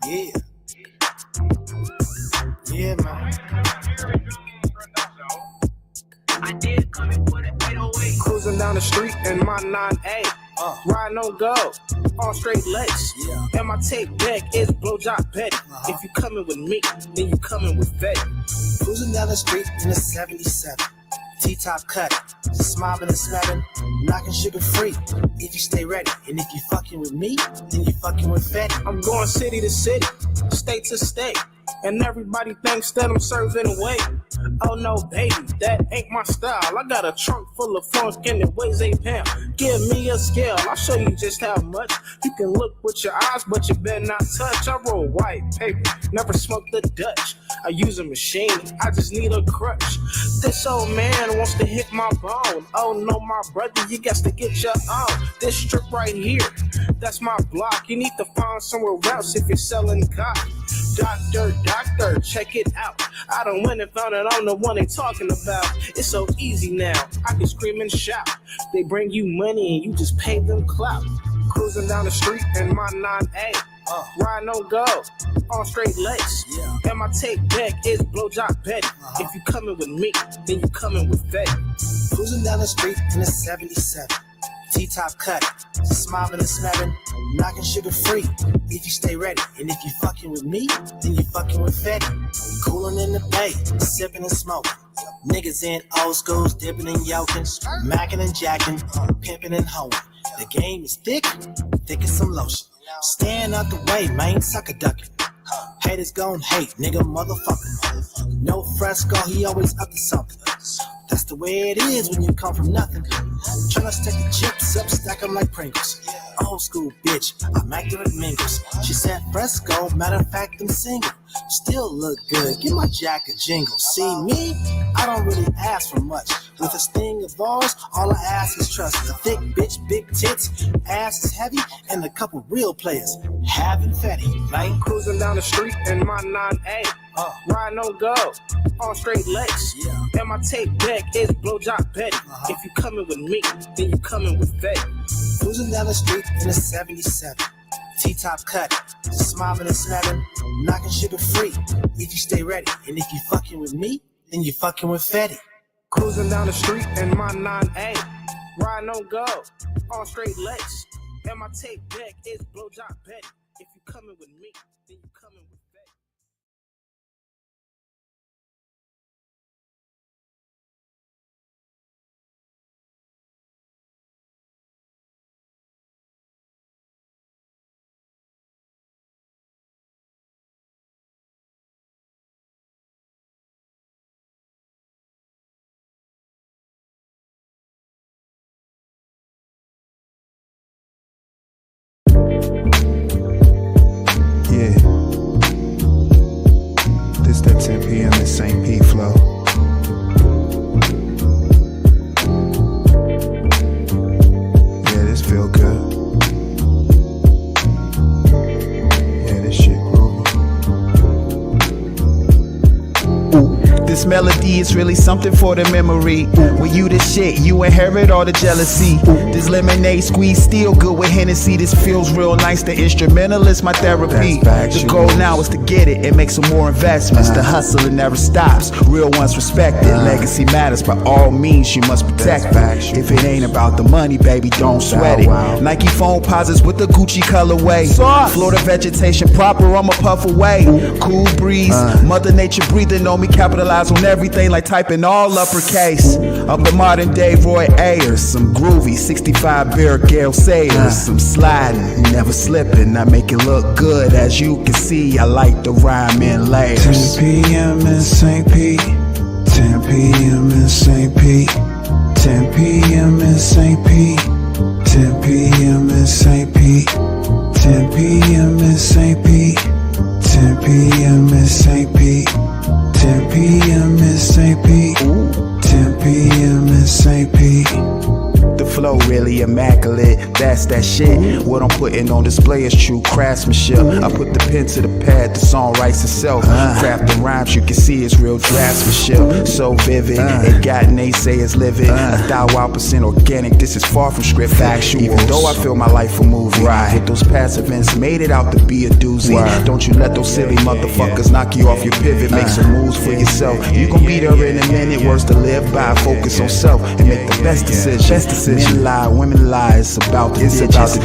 Yeah. Yeah, man. I did come in for the 808. Cruising down the street in my 9A. Riding on go, on straight legs. Yeah. And my tape deck is blowjob Betty. If you coming with me, then you coming with Betty. Cruising down the street in a 77. T-top cut, smiling and smelling, knocking sugar free. If you stay ready, and if you fucking with me, then you fucking with Fetty. I'm going city to city, state to state, and everybody thinks that I'm serving away. Oh no, baby, that ain't my style. I got a trunk full of funk and it weighs 8 pounds. Give me a scale, I'll show you just how much. You can look with your eyes, but you better not touch. I roll white paper, never smoke the Dutch. I use a machine, I just need a crutch. This old man wants to hit my bone. Oh no, my brother, you got to get your own. This strip right here, that's my block. You need to find somewhere else if you're selling cock. Doctor, check it out. I done went and found it, I'm the one they talking about. It's so easy now, I can scream and shout. They bring you money and you just pay them clout. Cruising down the street in my 9A. Riding on go, on straight legs. Yeah. And my tape deck is blowjob Betty. If you coming with me, then you coming with Betty. Cruising down the street in a 77. T-top cut, smiling and smelling, knocking sugar free. If you stay ready, and if you fucking with me, then you fucking with Fetty. Cooling in the bay, sipping and smoking. Niggas in old schools, dipping and yoking, macking and jacking, pimping and hoeing. The game is thick as some lotion. Stand out the way, man, sucker ducking. Haters gon' hate, nigga, motherfucker. No fresco, he always up to something. That's the way it is when you come from nothing. Tryna stack the chips up, stack them like Pringles. Old school bitch, I'm accurate mingles. She said fresco, matter of fact, I'm single. Still look good, give my jack a jingle. See me, I don't really ask for much. With a sting of bars, all I ask is trust. A thick bitch, big tits, ass is heavy, and a couple real players having Fetty, right? Cruising down the street in my 9A. Riding on go, on straight legs. Yeah. And my tape deck is blowjob Betty. If you coming with me, then you coming with Betty. Cruising down the street in a 77. T-top cut, smiling and smelling, knocking sugar free. If you stay ready, and if you fucking with me, then you fucking with Fetty. Cruising down the street in my 9A. Riding on go, on straight legs. And my tape deck is blowjob Betty. If you coming with me, then you coming with Betty. Yeah, this that 10 p.m. in St. Pete flow. Yeah, this feel good. Yeah, this shit groovy. This melody is really something for the memory. When you the shit, you inherit all the jealousy. This lemonade squeeze still good with Hennessy. This feels real nice, the instrumental is my therapy. The goal now is to get it and make some more investments. The hustle, it never stops, real ones respect it. Legacy matters, by all means you must protect it. If it ain't about the money, baby, don't sweat it. Nike phone posits with the Gucci colorway. Florida vegetation proper, I'ma puff away. Cool breeze, Mother Nature breathing on me, capitalize on everything like typing all uppercase. Up in modern day Roy Ayers, some groovy 65 beer Gale Sayers, some sliding, never slipping. I make it look good, as you can see. I like the rhyme in layers. 10 p.m. in St. Pete. 10 p.m. in St. Pete. 10 p.m. in St. Pete. 10 p.m. in St. Pete. 10 p.m. in St. Pete. 10 p.m. in St. Pete. 10 p.m. in St. Pete. 10 p.m. in St. Pete. The flow really immaculate. That's that shit. What I'm putting on display is true craftsmanship. I put the pen to the pad, the song writes itself. Crafting rhymes, you can see it's real draftsmanship. So vivid, it got naysayers livid. 1,000% organic, this is far from script. Factual. Even though I feel my life a movie, with those past events made it out to be a doozy. Don't you let those silly motherfuckers knock you off your pivot. Make some moves for yourself. You gon' be there in a minute. Words to live by. Focus on self and make the best decision. Men lie, women lie. It's about the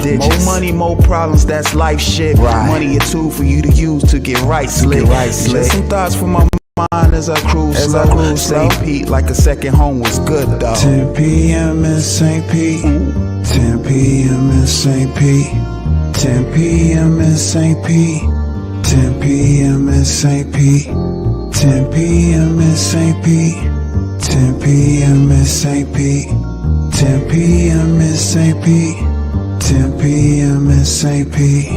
digits. More money, more problems. That's life shit. Money a tool for you to use to get right slick. Just some thoughts from my mind as I cruise slow. St. Pete like a second home was good though. 10 p.m. in St. Pete. 10 p.m. in St. Pete. 10 p.m. in St. Pete. 10 p.m. in St. Pete. 10 p.m. in St. Pete. 10 p.m. in St. Pete. 10 p.m. in St. Pete. 10 p.m. in St. Pete.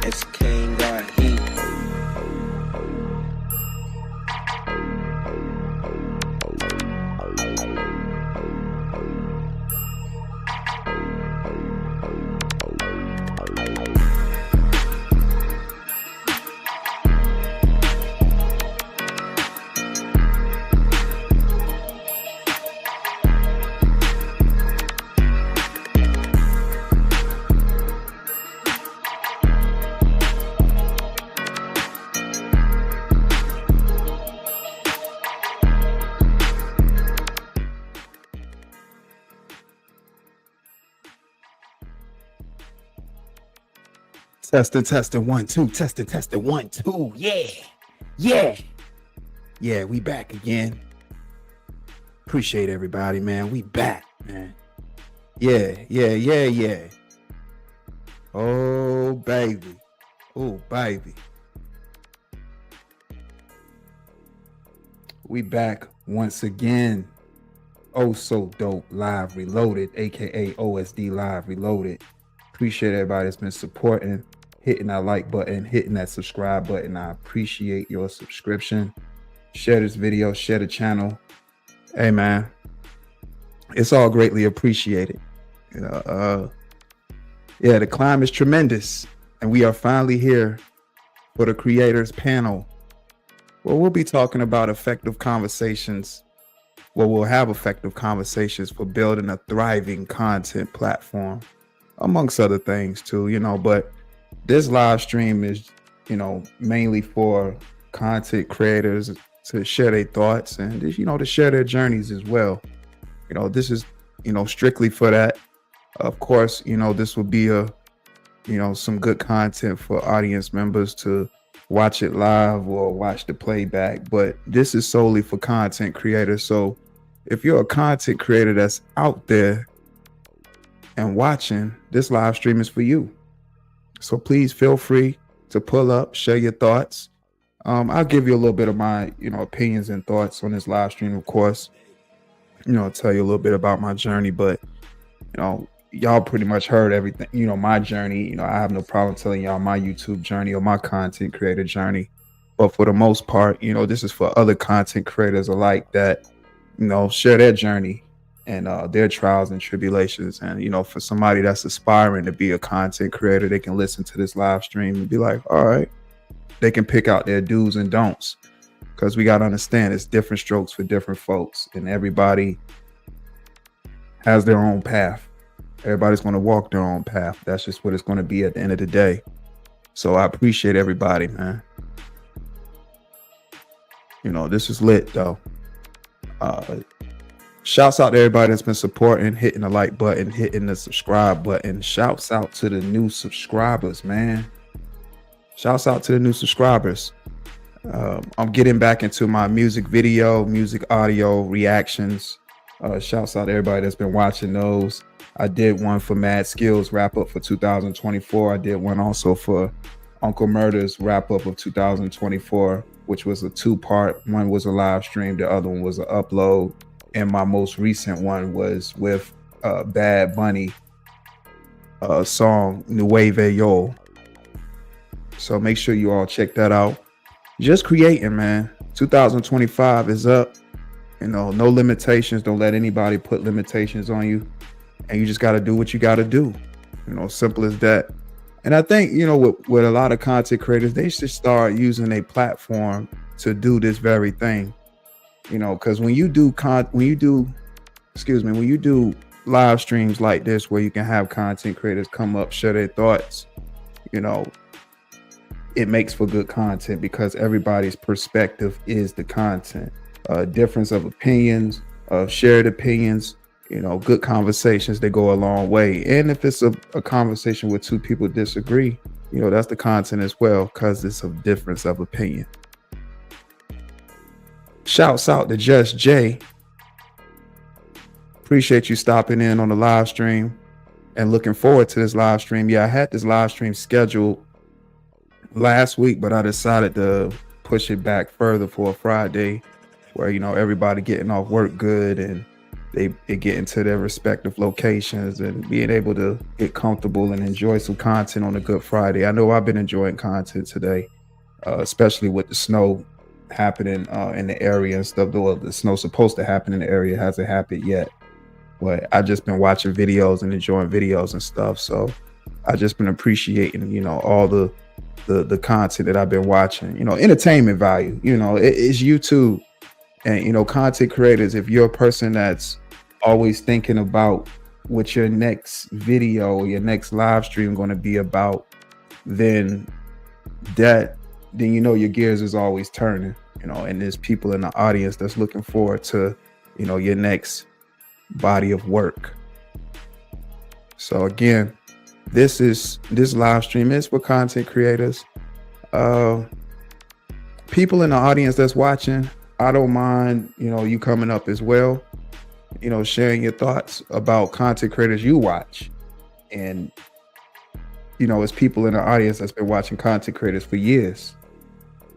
It's King got heat. Testing, 1, 2, testing, 1, 2, yeah, we back again. Appreciate everybody, man. We back, man. Yeah. Oh, baby. We back once again. Oh, so dope. Live Reloaded, aka OSD Live Reloaded. Appreciate everybody that's been supporting, hitting that like button, hitting that subscribe button. I appreciate your subscription. Share this video, share the channel. Hey, man, it's all greatly appreciated. Yeah, the climb is tremendous, and we are finally here for the creators panel, where we'll be talking about effective conversations. Well, we'll have effective conversations for building a thriving content platform, amongst other things too, but this live stream is, mainly for content creators to share their thoughts and, to share their journeys as well. This is, strictly for that. Of course, this will be some good content for audience members to watch it live or watch the playback, but this is solely for content creators. So if you're a content creator that's out there and watching, this live stream is for you. So please feel free to pull up, share your thoughts. I'll give you a little bit of my, opinions and thoughts on this live stream, of course. Tell you a little bit about my journey, but, y'all pretty much heard everything, my journey. I have no problem telling y'all my YouTube journey or my content creator journey. But for the most part, this is for other content creators alike that, share their journey and their trials and tribulations. And, for somebody that's aspiring to be a content creator, they can listen to this live stream and be like, all right, they can pick out their do's and don'ts, because we got to understand it's different strokes for different folks, and everybody has their own path. Everybody's going to walk their own path. That's just what it's going to be at the end of the day. So I appreciate everybody, man. This is lit though. Shouts out to everybody that's been supporting, hitting the like button, hitting the subscribe button. Shouts out to the new subscribers, man. Shouts out to the new subscribers. I'm getting back into my music video, music audio reactions. Shouts out to everybody that's been watching those. I did one for Mad Skills wrap up for 2024. I did one also for Uncle Murder's wrap up of 2024, which was a 2-part. One was a live stream, the other one was an upload. And my most recent one was with Bad Bunny song Nueve Yo. So make sure you all check that out. Just creating, man. 2025 is up. You know, no limitations. Don't let anybody put limitations on you. And you just got to do what you got to do. You know, simple as that. And I think, you know, with a lot of content creators, they should start using a platform to do this very thing. You know, because when you do live streams like this, where you can have content creators come up, share their thoughts, you know, it makes for good content because everybody's perspective is the content. Difference of opinions, shared opinions, you know, good conversations, they go a long way. And if it's a conversation where two people disagree, you know, that's the content as well, because it's a difference of opinion. Shouts out to Just Jay. Appreciate you stopping in on the live stream and looking forward to this live stream. Yeah, I had this live stream scheduled last week, but I decided to push it back further for a Friday where, you know, everybody getting off work good and they get into their respective locations and being able to get comfortable and enjoy some content on a Good Friday. I know I've been enjoying content today, especially with the snow happening in the area and stuff. Though the snow's supposed to happen in the area, hasn't happened yet. But I just been watching videos and enjoying videos and stuff. So I just been appreciating, you know, all the content that I've been watching, you know, entertainment value, you know, it's YouTube. And, you know, content creators, if you're a person that's always thinking about what your next video or your next live stream going to be about, then you know your gears is always turning, you know, and there's people in the audience that's looking forward to, you know, your next body of work. So again, this live stream is for content creators. People in the audience that's watching, I don't mind, you know, you coming up as well, you know, sharing your thoughts about content creators you watch. And, you know, it's people in the audience that's been watching content creators for years,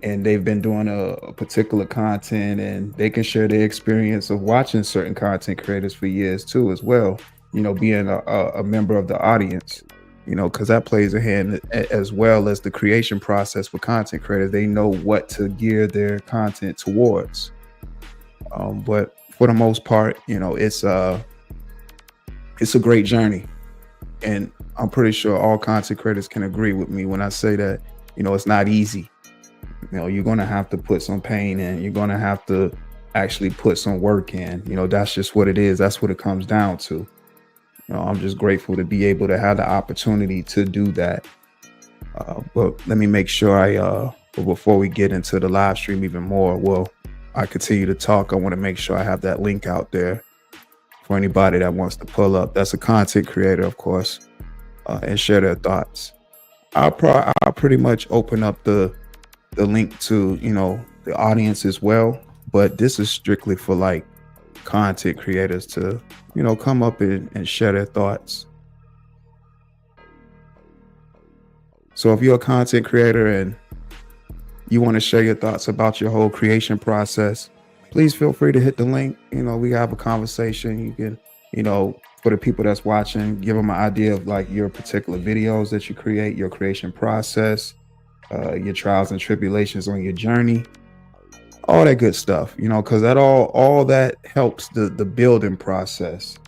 and they've been doing a particular content, and they can share their experience of watching certain content creators for years too, as well, you know, being a member of the audience, you know, because that plays a hand as well as the creation process for content creators. They know what to gear their content towards. But for the most part, you know, it's a great journey. And I'm pretty sure all content creators can agree with me when I say that, you know, it's not easy. You know, you're going to have to put some pain in. You're going to have to actually put some work in. You know, that's just what it is. That's what it comes down to. You know, I'm just grateful to be able to have the opportunity to do that. But let me make sure before we get into the live stream even more, I continue to talk, I want to make sure I have that link out there for anybody that wants to pull up. That's a content creator, of course, and share their thoughts. I'll pretty much open up the link to, you know, the audience as well. But this is strictly for like content creators to, you know, come up and share their thoughts. So if you're a content creator and you want to share your thoughts about your whole creation process, please feel free to hit the link. You know, we have a conversation. You can, you know, for the people that's watching, give them an idea of like your particular videos that you create, your creation process, your trials and tribulations on your journey, all that good stuff, you know, because that all that helps the building process,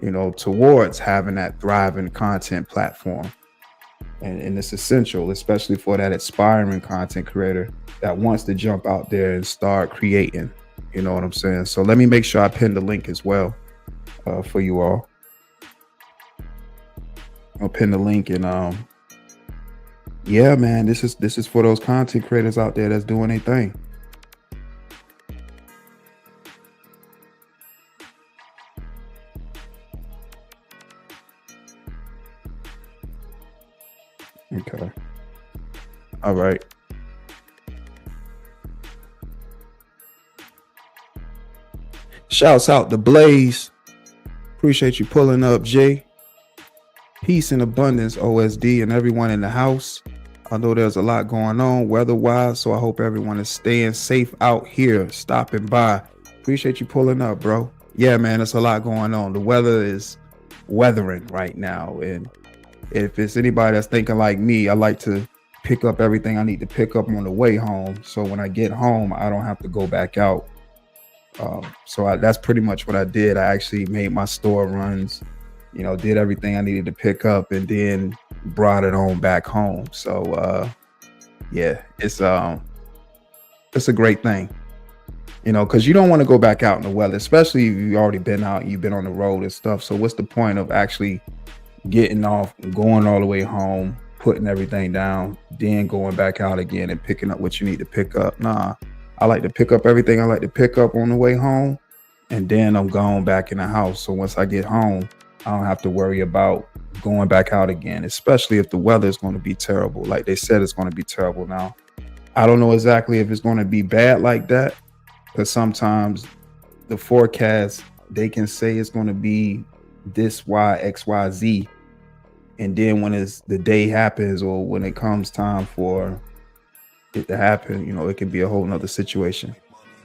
you know, towards having that thriving content platform. And it's essential, especially for that aspiring content creator that wants to jump out there and start creating. You know what I'm saying? So let me make sure I pin the link as well for you all. I'll pin the link, and yeah, man, this is for those content creators out there that's doing their thing. Okay. All right. Shouts out to Blaze. Appreciate you pulling up, Jay. Peace and abundance, OSD, and everyone in the house. I know there's a lot going on weather-wise, so I hope everyone is staying safe out here, stopping by. Appreciate you pulling up, bro. Yeah, man, there's a lot going on. The weather is weathering right now, and if it's anybody that's thinking like me, I like to pick up everything I need to pick up on the way home, so when I get home, I don't have to go back out. That's pretty much what I did. I actually made my store runs, did everything I needed to pick up, and then brought it on back home. So yeah, it's a great thing, because you don't want to go back out in the weather, especially if you've already been out, you've been on the road and stuff. So what's the point of actually getting off, going all the way home, putting everything down, then going back out again and picking up what you need to pick up? Nah, I like to pick up everything I like to pick up on the way home, and then I'm going back in the house. So once I get home, I don't have to worry about going back out again, especially if the weather is going to be terrible. Like they said, it's going to be terrible now. I don't know exactly if it's going to be bad like that, because sometimes the forecast, they can say it's going to be this Y, X, Y, Z. And then when the day happens, or when it comes time for it to happen, it can be a whole nother situation.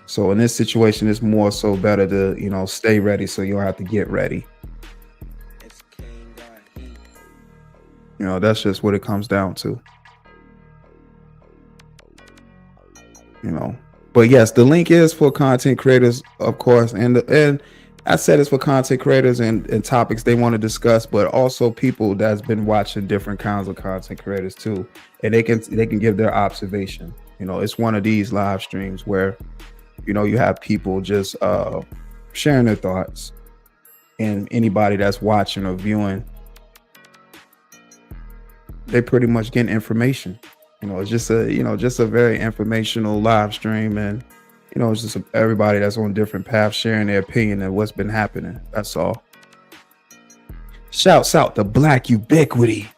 So in this situation, it's more so better to, stay ready so you don't have to get ready. That's just what it comes down to. But yes, the link is for content creators, of course, and I said it's for content creators and topics they want to discuss, but also people that's been watching different kinds of content creators too, and they can give their observation. It's one of these live streams where you have people just sharing their thoughts, and anybody that's watching or viewing, they pretty much getting information. It's just a very informational live stream, and it's just everybody that's on different paths sharing their opinion and what's been happening. That's all. Shouts out to Black Ubiquity.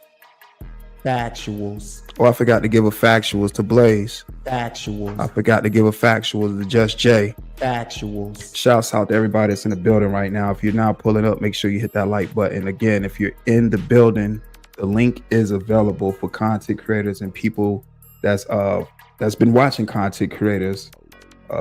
Factuals. Oh, I forgot to give a factuals to Blaze. Factuals. I forgot to give a factuals to Just Jay. Factuals. Shouts out to everybody that's in the building right now. If you're now pulling up, make sure you hit that like button. Again, if you're in the building, the link is available for content creators and people that's been watching content creators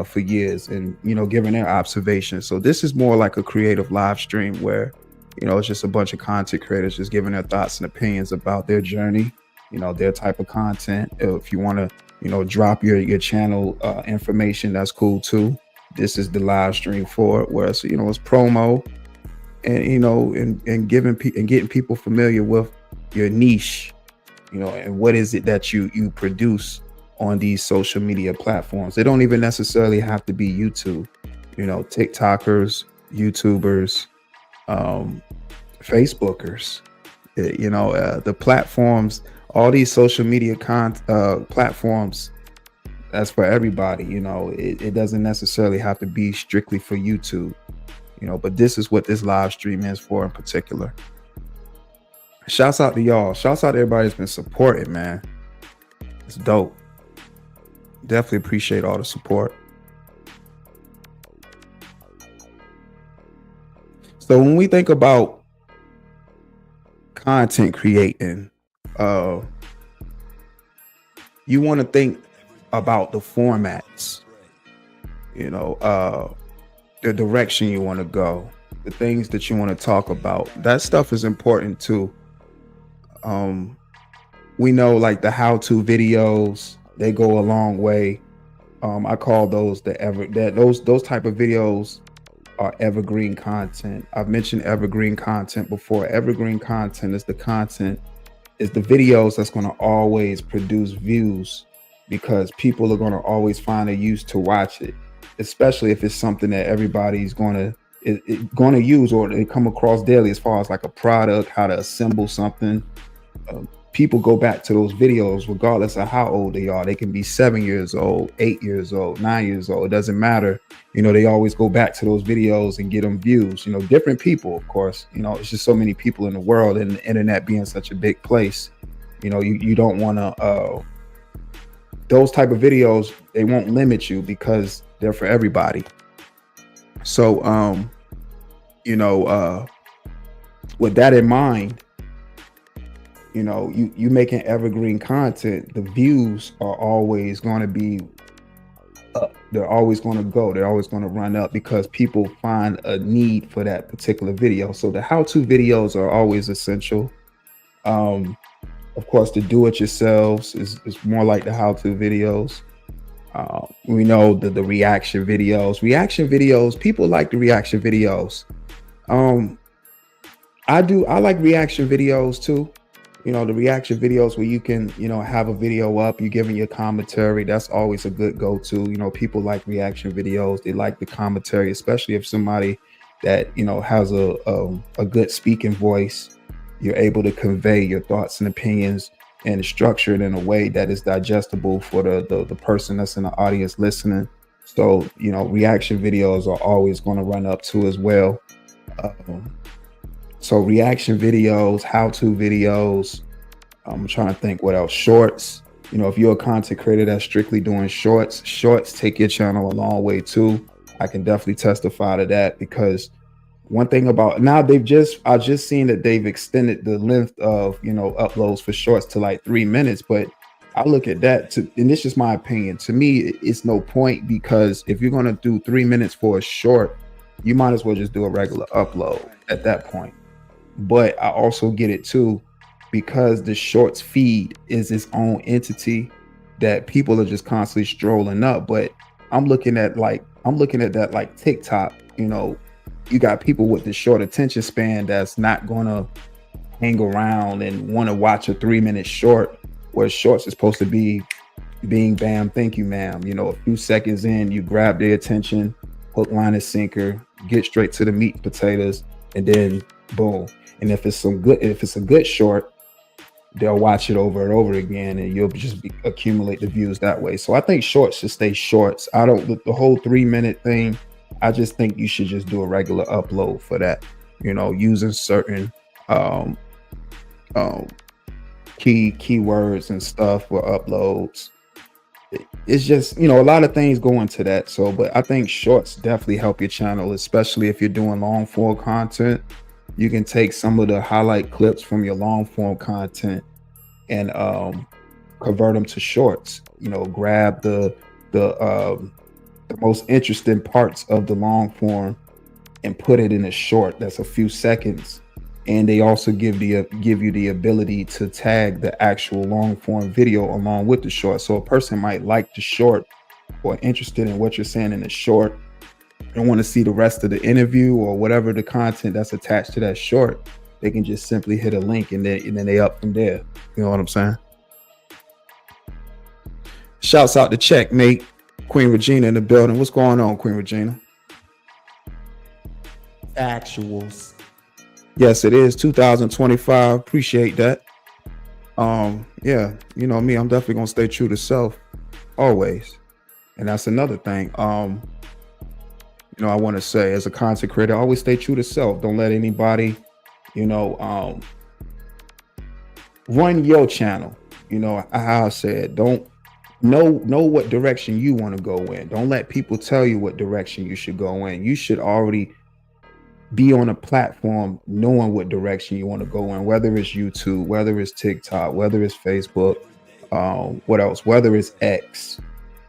for years and giving their observations. So this is more like a creative live stream where it's just a bunch of content creators just giving their thoughts and opinions about their journey, their type of content. If you want to drop your channel information, that's cool too. This is the live stream for it, where it's it's promo and and getting people familiar with your niche, and what is it that you produce on these social media platforms. They don't even necessarily have to be YouTube, TikTokers, YouTubers, Facebookers, the platforms, all these social media platforms, that's for everybody. It doesn't necessarily have to be strictly for YouTube, but this is what this live stream is for in particular. Shouts out to y'all. Shouts out to everybody that's been supporting, man. It's dope. Definitely appreciate all the support. So when we think about content creating, you want to think about the formats, the direction you want to go, the things that you want to talk about. That stuff is important too. We know like the how-to videos, they go a long way. I call those those type of videos are evergreen content. I've mentioned evergreen content before. Evergreen content is the videos that's going to always produce views, because people are going to always find a use to watch it, especially if it's something that everybody's going to use or they come across daily, as far as like a product, how to assemble something. People go back to those videos regardless of how old they are. They can be 7 years old, 8 years old, 9 years old. It doesn't matter. They always go back to those videos and get them views. Different people, of course. It's just so many people in the world, and the internet being such a big place. You don't want to. Those type of videos, they won't limit you because they're for everybody. So, with that in mind, you making evergreen content, the views are always going to be up. They're always going to go. They're always going to run up because people find a need for that particular video. So the how-to videos are always essential. Of course, the do-it-yourselves is more like the how-to videos. We know that the reaction videos, people like the reaction videos. I like reaction videos too. The reaction videos where you can, have a video up, you giving your commentary. That's always a good go-to. People like reaction videos. They like the commentary, especially if somebody that, has a good speaking voice. You're able to convey your thoughts and opinions and structure it in a way that is digestible for the person that's in the audience listening. So, reaction videos are always going to run up too as well. So reaction videos, how-to videos, I'm trying to think what else. Shorts. If you're a content creator that's strictly doing shorts take your channel a long way too. I can definitely testify to that, because one thing about now I just seen that they've extended the length of, uploads for shorts to like 3 minutes. But I look at that and it's just my opinion. To me, it's no point, because if you're going to do 3 minutes for a short, you might as well just do a regular upload at that point. But I also get it too, because the shorts feed is its own entity that people are just constantly strolling up. But I'm looking at that like TikTok. You got people with the short attention span that's not gonna hang around and want to watch a 3 minute short, where shorts is supposed to be being bam, thank you, ma'am. A few seconds in, you grab their attention, hook, line, and sinker, get straight to the meat and potatoes, and then boom. And if it's a good short, they'll watch it over and over again, and you'll just accumulate the views that way. So I think shorts should stay shorts. The whole 3 minute thing, I just think you should just do a regular upload for that, using certain keywords and stuff for uploads. It's just, a lot of things go into that. So, but I think shorts definitely help your channel, especially if you're doing long form content. You can take some of the highlight clips from your long form content and convert them to shorts. Grab the most interesting parts of the long form and put it in a short that's a few seconds. And they also give you the ability to tag the actual long form video along with the short. So a person might like the short or interested in what you're saying in the short and want to see the rest of the interview or whatever the content that's attached to that short. They can just simply hit a link and then they up from there. You know what I'm saying? Shouts out to Checkmate, Queen Regina in the building. What's going on, Queen Regina? Actuals. Yes, it is 2025. Appreciate that. Yeah, me, I'm definitely gonna stay true to self always. And that's another thing. I want to say, as a content creator, always stay true to self. Don't let anybody, run your channel. How I said, don't know what direction you want to go in. Don't let people tell you what direction you should go in. You should already be on a platform knowing what direction you want to go in, whether it's YouTube, whether it's TikTok, whether it's Facebook, what else, whether it's X.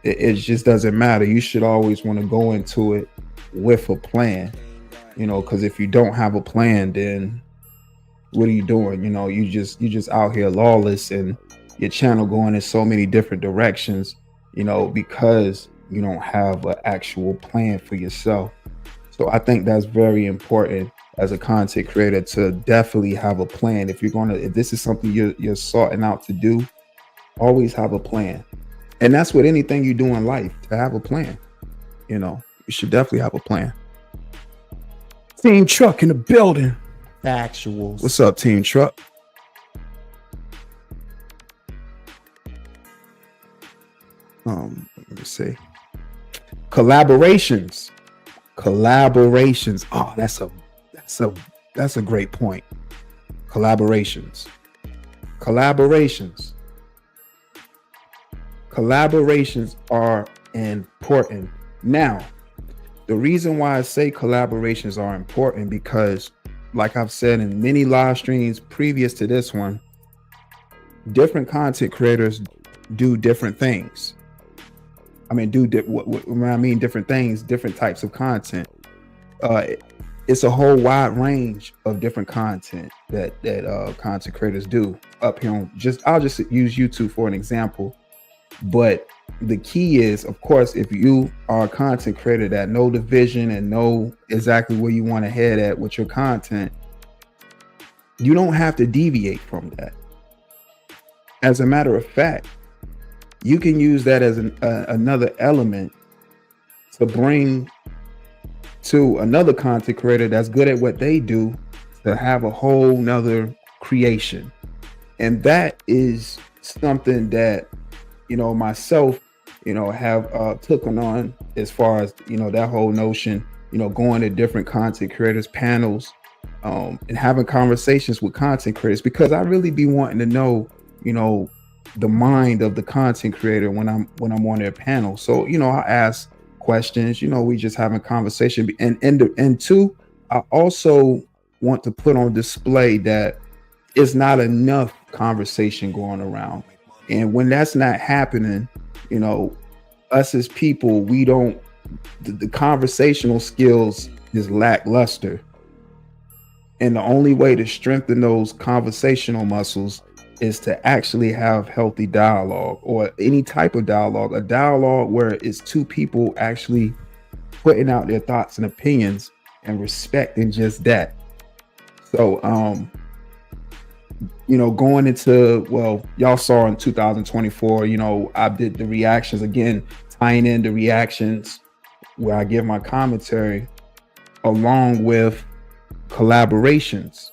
It just doesn't matter. You should always want to go into it with a plan, because if you don't have a plan, then what are you doing? You just out here lawless, and your channel going in so many different directions, because you don't have an actual plan for yourself. So I think that's very important as a content creator, to definitely have a plan. If this is something you're sorting out to do, always have a plan. And that's with anything you do in life, to have a plan. You should definitely have a plan. Team Truck in the building. Actuals. What's up, Team Truck? Let me see. Collaborations. Oh, that's a great point. Collaborations are important. Now, The reason why I say collaborations are important because, like I've said in many live streams previous to this one, different content creators do different things. I mean, when I mean different things, different types of content. It's a whole wide range of different content that content creators do up here on I'll just use YouTube for an example. But the key is, of course, if you are a content creator that know the vision and know exactly where you want to head at with your content, you don't have to deviate from that. As a matter of fact, you can use that as another element to bring to another content creator that's good at what they do to have a whole nother creation. And that is something that, myself, have taken on as far as, that whole notion, going to different content creators panels, and having conversations with content creators, because I really be wanting to know, the mind of the content creator when I'm on their panel. So, I ask questions, we just having conversation. And two, I also want to put on display that it's not enough conversation going around. And when that's not happening, us as people, we don't, the conversational skills is lackluster. And the only way to strengthen those conversational muscles is to actually have healthy dialogue, or any type of dialogue, a dialogue where it's two people actually putting out their thoughts and opinions and respecting just that. So, going into, well, y'all saw in 2024, I did the reactions again, tying in the reactions where I give my commentary along with collaborations,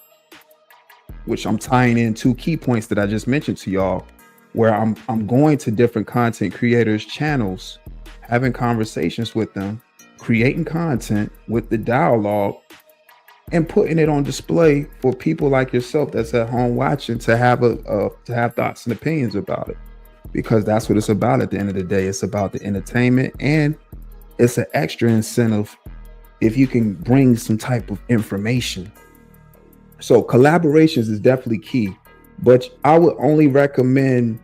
which I'm tying in two key points that I just mentioned to y'all, where I'm going to different content creators' channels, having conversations with them, creating content with the dialogue, and putting it on display for people like yourself that's at home watching to have to have thoughts and opinions about it, because that's what it's about. At the end of the day, it's about the entertainment, and it's an extra incentive if you can bring some type of information. So collaborations is definitely key, but I would only recommend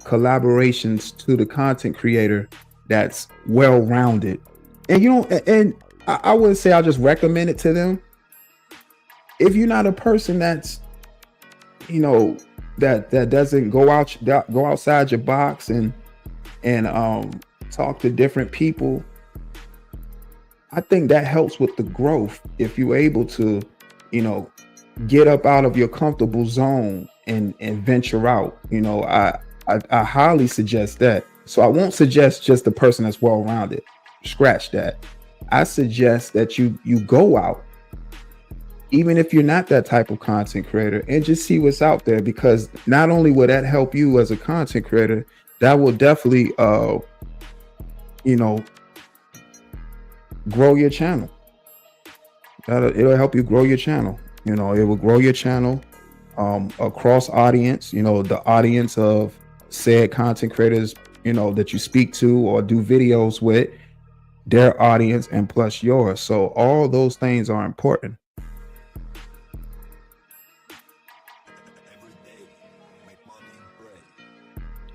collaborations to the content creator that's well-rounded. And I wouldn't say I'll just recommend it to them. If you're not a person that's, that doesn't go outside your box and talk to different people, I think that helps with the growth. If you're able to, get up out of your comfortable zone and venture out, I highly suggest that. So I won't suggest just the person that's well-rounded. Scratch that. I suggest that you go out, even if you're not that type of content creator, and just see what's out there, because not only will that help you as a content creator, that will definitely, grow your channel. It'll help you grow your channel. It will grow your channel across audience, the audience of said content creators, that you speak to or do videos with, their audience, and plus yours. So all those things are important.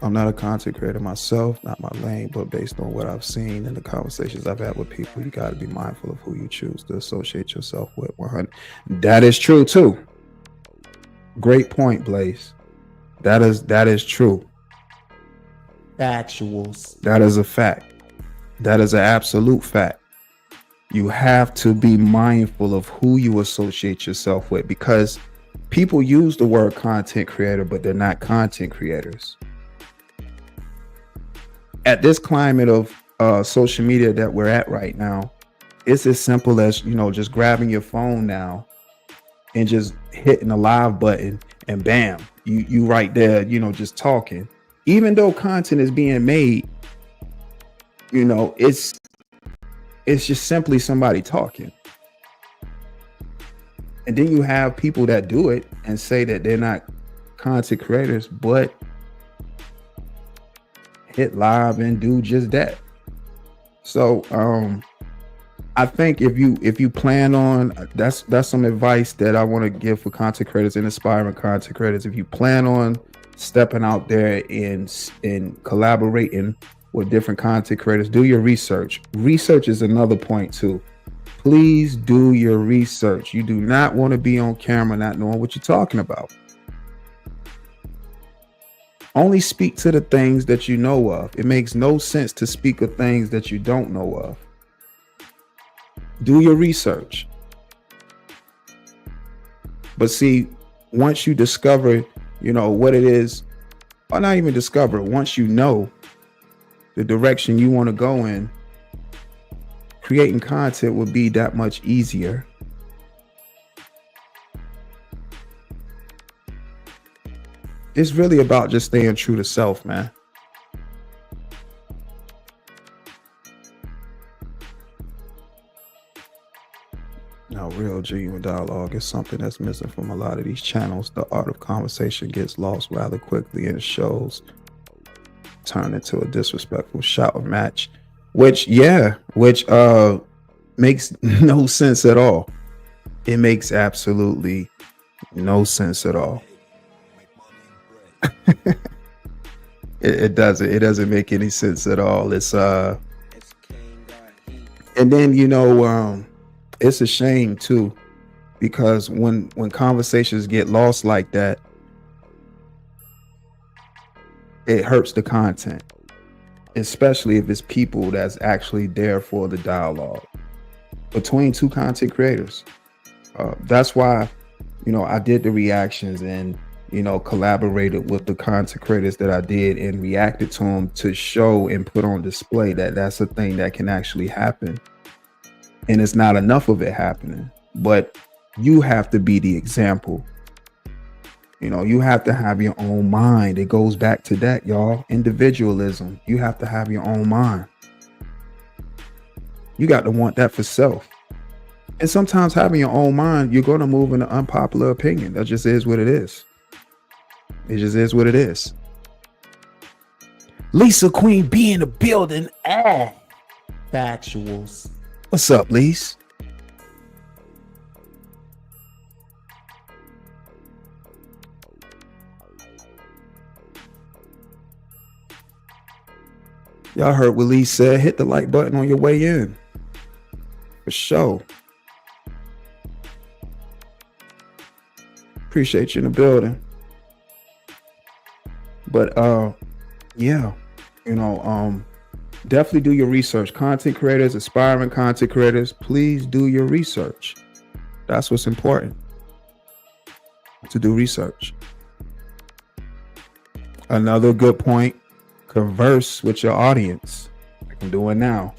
I'm not a content creator myself, not my lane, but based on what I've seen and the conversations I've had with people, you got to be mindful of who you choose to associate yourself with. 100. That is true too. Great point, Blaze. That is true. Factuals. That is a fact. That is an absolute fact. You have to be mindful of who you associate yourself with, because people use the word content creator, but they're not content creators. At this climate of social media that we're at right now, it's as simple as, just grabbing your phone now and just hitting the live button, and bam, you right there, just talking. Even though content is being made, it's just simply somebody talking. And then you have people that do it and say that they're not content creators, but hit live and do just that. So I think if you plan on, that's some advice that I want to give for content creators and aspiring content creators. If you plan on stepping out there and collaborating with different content creators, do your research. Research is another point too. Please do your research. You do not want to be on camera not knowing what you're talking about. Only speak to the things that you know of. It makes no sense to speak of things that you don't know of. Do your research. But see, once you discover, what it is, or not even discover, once you know the direction you want to go in, creating content will be that much easier. It's really about just staying true to self, man. Now, real genuine dialogue is something that's missing from a lot of these channels. The art of conversation gets lost rather quickly, and shows turn into a disrespectful shout match, which makes no sense at all. It makes absolutely no sense at all. It doesn't make any sense at all. It's and then it's a shame too, because when conversations get lost like that, it hurts the content, especially if it's people that's actually there for the dialogue between two content creators. That's why I did the reactions and collaborated with the content creators that I did and reacted to them to show and put on display that that's a thing that can actually happen. And it's not enough of it happening, but you have to be the example. You have to have your own mind. It goes back to that, y'all. Individualism. You have to have your own mind. You got to want that for self. And sometimes having your own mind, you're going to move in an unpopular opinion. That just is what it is. It just is what it is. Lisa Queen B in the building. Factuals. What's up, Lise? Y'all heard what Lise said. Hit the like button on your way in. For sure. Appreciate you in the building. But definitely do your research. Content creators, aspiring content creators, please do your research. That's what's important, to do research. Another good point, converse with your audience. Like I'm doing now.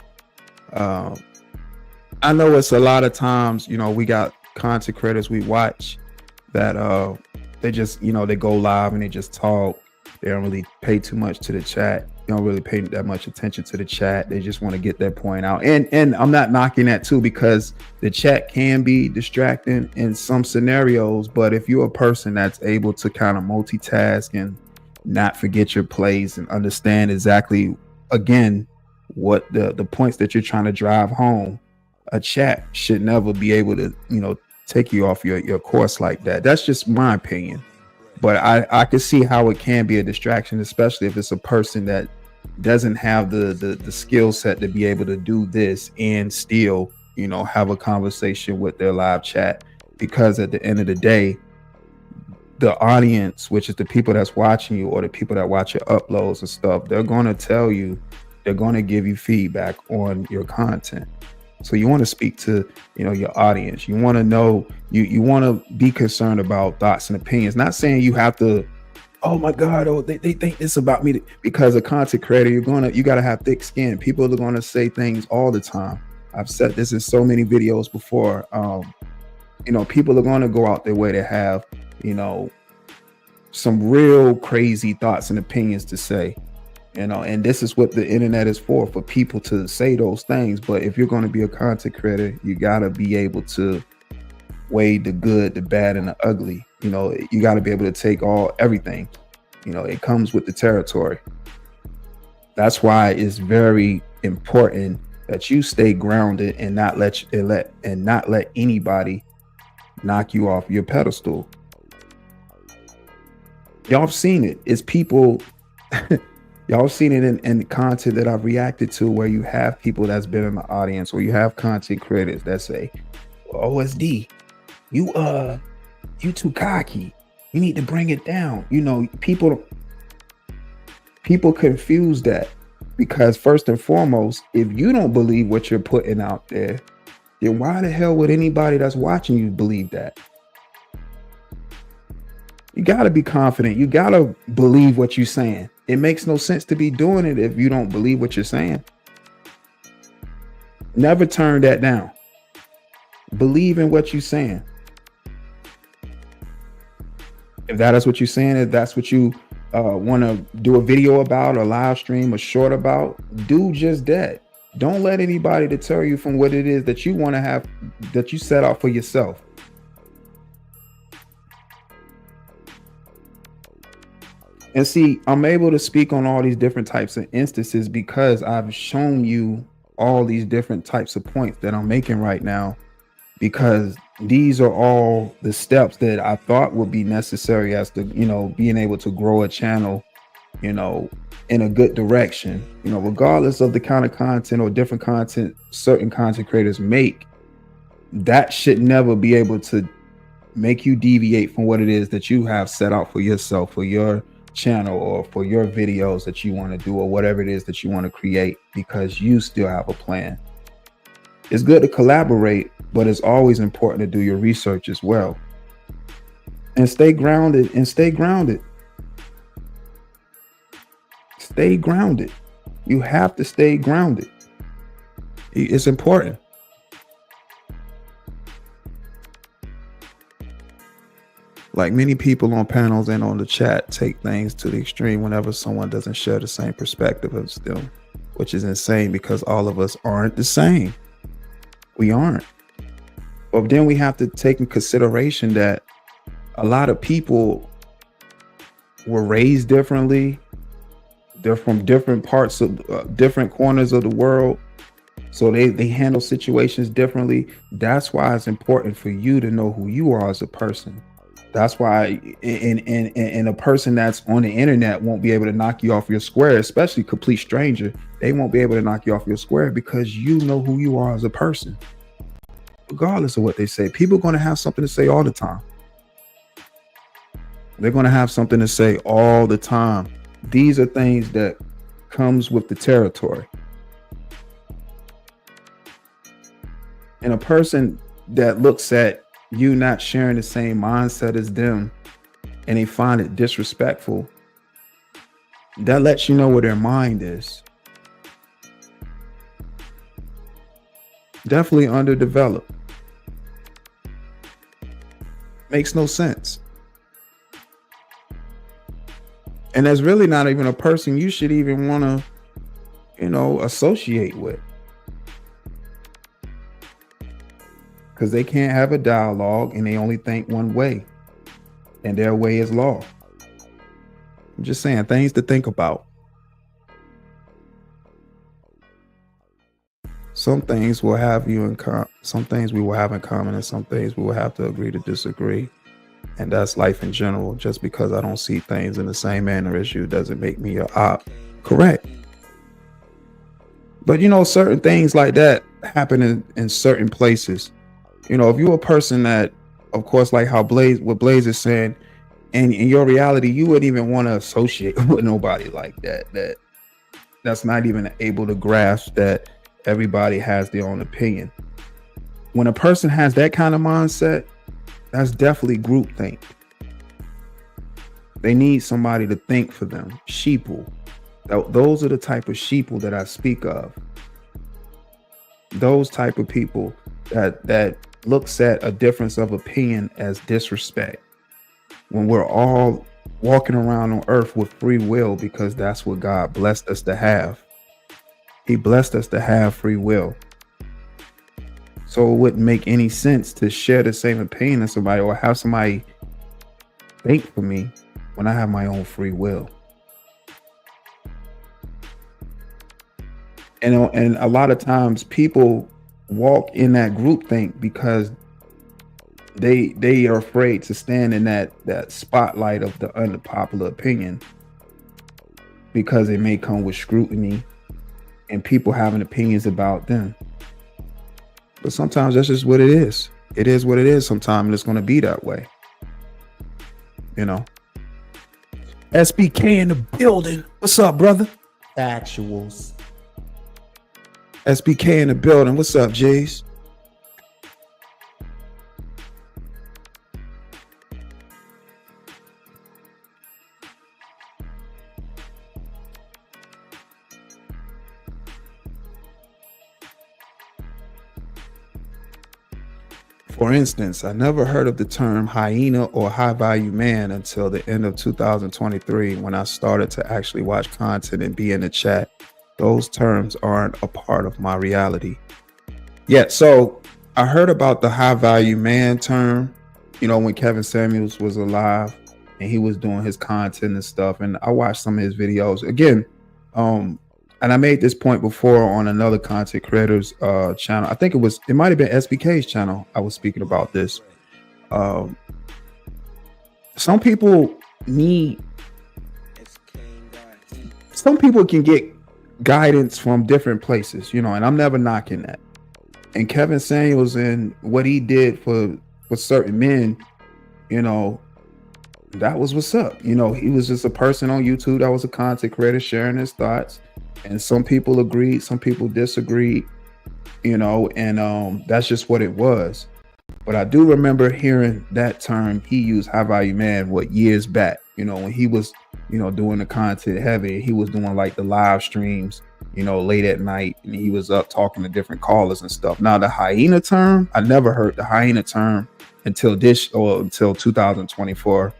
I know it's a lot of times, we got content creators we watch that they just, they go live and they just talk. They don't really pay too much to the chat. They don't really pay that much attention to the chat. They just want to get their point out. And I'm not knocking that too, because the chat can be distracting in some scenarios. But if you're a person that's able to kind of multitask and not forget your plays and understand exactly, again, what the points that you're trying to drive home, a chat should never be able to, take you off your course like that. That's just my opinion. But I can see how it can be a distraction, especially if it's a person that doesn't have the skill set to be able to do this and still, have a conversation with their live chat. Because at the end of the day, the audience, which is the people that's watching you or the people that watch your uploads and stuff, they're going to tell you, they're going to give you feedback on your content. So you want to speak to, your audience. You want to know, you want to be concerned about thoughts and opinions. Not saying you have to, oh my God, they think this about me. Because a content creator, you got to have thick skin. People are going to say things all the time. I've said this in so many videos before. People are going to go out their way to have, some real crazy thoughts and opinions to say. And this is what the internet is for people to say those things. But if you're going to be a content creator, you got to be able to weigh the good, the bad, and the ugly. You got to be able to take everything. It comes with the territory. That's why it's very important that you stay grounded and not let anybody knock you off your pedestal. Y'all have seen it. It's people y'all have seen it in content that I've reacted to, where you have people that's been in the audience, or you have content creators that say, OSD, you too cocky, you need to bring it down. You know, people confuse that, because first and foremost, if you don't believe what you're putting out there, then why the hell would anybody that's watching you believe that? You got to be confident. You got to believe what you're saying. It makes no sense to be doing it if you don't believe what you're saying. Never turn that down. Believe in what you're saying. If that is what you're saying, if that's what you want to do a video about, or live stream, or short about, do just that. Don't let anybody deter you from what it is that you want to have, that you set out for yourself. And see, I'm able to speak on all these different types of instances because I've shown you all these different types of points that I'm making right now, because these are all the steps that I thought would be necessary as to, you know, being able to grow a channel, you know, in a good direction, you know, regardless of the kind of content or different content certain content creators make. That should never be able to make you deviate from what it is that you have set out for yourself, for your channel, or for your videos that you want to do, or whatever it is that you want to create, because you still have a plan. It's good to collaborate, but it's always important to do your research as well. And stay grounded, Stay grounded. You have to stay grounded. It's important. Like, many people on panels and on the chat take things to the extreme whenever someone doesn't share the same perspective as them, which is insane, because all of us aren't the same. We aren't. But then we have to take in consideration that a lot of people were raised differently. They're from different parts of different corners of the world. So they handle situations differently. That's why it's important for you to know who you are as a person. That's why and a person that's on the internet won't be able to knock you off your square, especially complete stranger. They won't be able to knock you off your square, because you know who you are as a person. Regardless of what they say, people are going to have something to say all the time. They're going to have something to say all the time. These are things that comes with the territory. And a person that looks at you not sharing the same mindset as them, and they find it disrespectful, that lets you know where their mind is. Definitely underdeveloped. Makes no sense. And that's really not even a person you should even want to, you know, associate with. Because they can't have a dialogue, and they only think one way, and their way is law. I'm just saying, things to think about. Some things will have you in some things we will have in common, and some things we will have to agree to disagree. And that's life in general. Just because I don't see things in the same manner as you doesn't make me your op. Correct. But you know, certain things like that happen in certain places. You know, if you're a person that, of course, like how what Blaze is saying, and in your reality, you wouldn't even want to associate with nobody like that's not even able to grasp that everybody has their own opinion. When a person has that kind of mindset, that's definitely groupthink. They need somebody to think for them. Sheeple. Those are the type of sheeple that I speak of. Those type of people that looks at a difference of opinion as disrespect, when we're all walking around on earth with free will, because that's what God blessed us to have. He blessed us to have free will. So it wouldn't make any sense to share the same opinion as somebody, or have somebody think for me when I have my own free will. And a lot of times people walk in that groupthink because they are afraid to stand in that spotlight of the unpopular opinion, because it may come with scrutiny and people having opinions about them. But sometimes that's just what it is. It is what it is. Sometimes it's going to be that way. You know. SBK in the building. What's up, brother? Factuals. SBK in the building. What's up, Jays? For instance, I never heard of the term hyena or high value man until the end of 2023, when I started to actually watch content and be in the chat. Those terms aren't a part of my reality. Yeah, so I heard about the high value man term, you know, when Kevin Samuels was alive and he was doing his content and stuff. And I watched some of his videos again. And I made this point before on another content creator's channel. I think it might have been SBK's channel. I was speaking about this. Some people can get guidance from different places, you know, and I'm never knocking that. And Kevin Samuels and what he did for certain men, you know, that was what's up. You know, he was just a person on YouTube that was a content creator sharing his thoughts. And some people agreed, some people disagreed, you know, and that's just what it was. But I do remember hearing that term he used, high value man, years back, you know, when he was, you know, doing the content heavy. He was doing like the live streams, you know, late at night, and he was up talking to different callers and stuff. Now, the hyena term, I never heard the hyena term until 2024.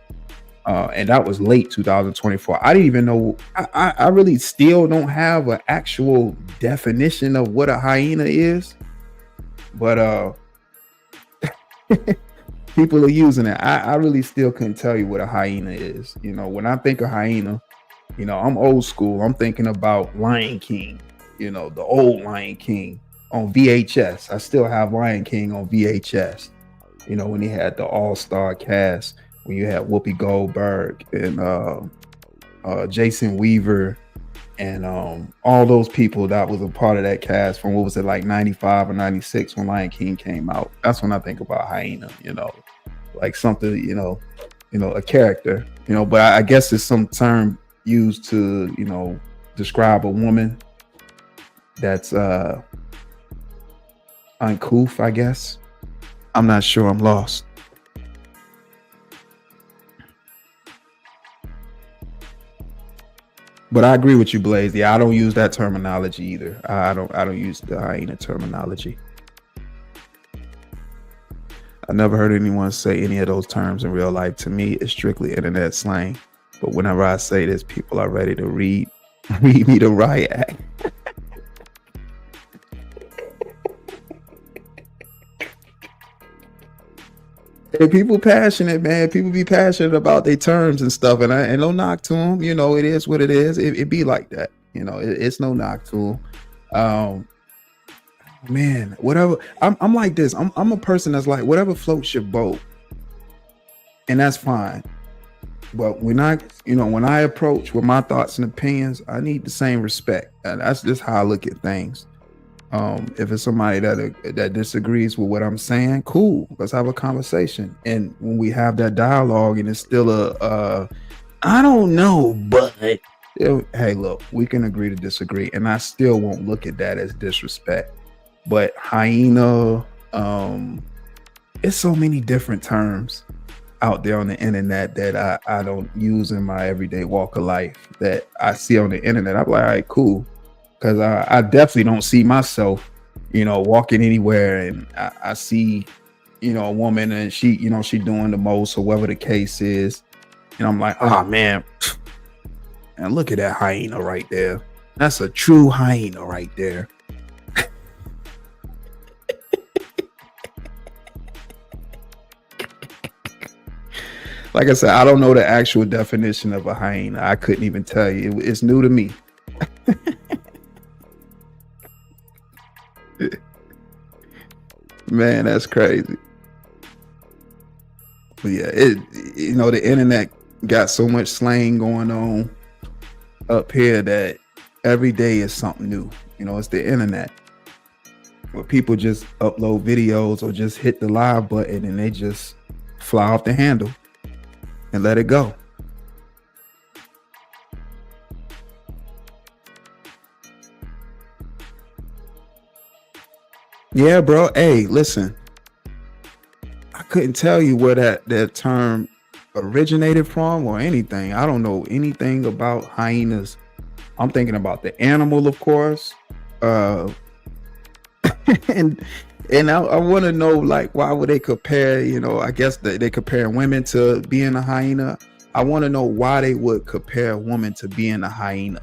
And that was late 2024. I didn't even know. I really still don't have an actual definition of what a hyena is, but people are using it. I really still couldn't tell you what a hyena is. You know, when I think of hyena, you know, I'm old school. I'm thinking about Lion King, you know, the old Lion King on VHS. I still have Lion King on VHS, you know, when he had the all-star cast. When you had Whoopi Goldberg and Jason Weaver and all those people that was a part of that cast from, what was it, like 95 or 96 when Lion King came out. That's when I think about hyena, you know, like something, you know, a character, you know, but I guess it's some term used to, you know, describe a woman that's uncouth, I guess. I'm not sure. I'm lost. But I agree with you, Blaze. Yeah, I don't use that terminology either. I don't use the hyena terminology. I never heard anyone say any of those terms in real life. To me, it's strictly internet slang. But whenever I say this, people are ready to read me the riot act. Hey, people passionate, man. People be passionate about their terms and stuff, and I no knock to them. You know, it is what it is. It be like that. You know, it's no knock to them. Man, whatever. I'm like this. I'm a person that's like, whatever floats your boat, and that's fine. But when I approach with my thoughts and opinions, I need the same respect, and that's just how I look at things. If it's somebody that disagrees with what I'm saying, cool, let's have a conversation. And when we have that dialogue and it's still I don't know, but hey, look, we can agree to disagree, and I still won't look at that as disrespect. But hyena, it's so many different terms out there on the internet that I don't use in my everyday walk of life that I see on the internet. I'm like, all right, cool. Because I definitely don't see myself, you know, walking anywhere and I see, you know, a woman and she doing the most or whatever the case is. And I'm like, oh, man, and look at that hyena right there. That's a true hyena right there. Like I said, I don't know the actual definition of a hyena. I couldn't even tell you. It's new to me. Man, that's crazy. But yeah, the internet got so much slang going on up here that every day is something new. It's the internet where people just upload videos or just hit the live button and they just fly off the handle and let it go. Yeah, bro. Hey, listen. I couldn't tell you where that term originated from or anything. I don't know anything about hyenas. I'm thinking about the animal, of course. And I want to know, like, why would they compare, I guess they compare women to being a hyena. I want to know why they would compare a woman to being a hyena.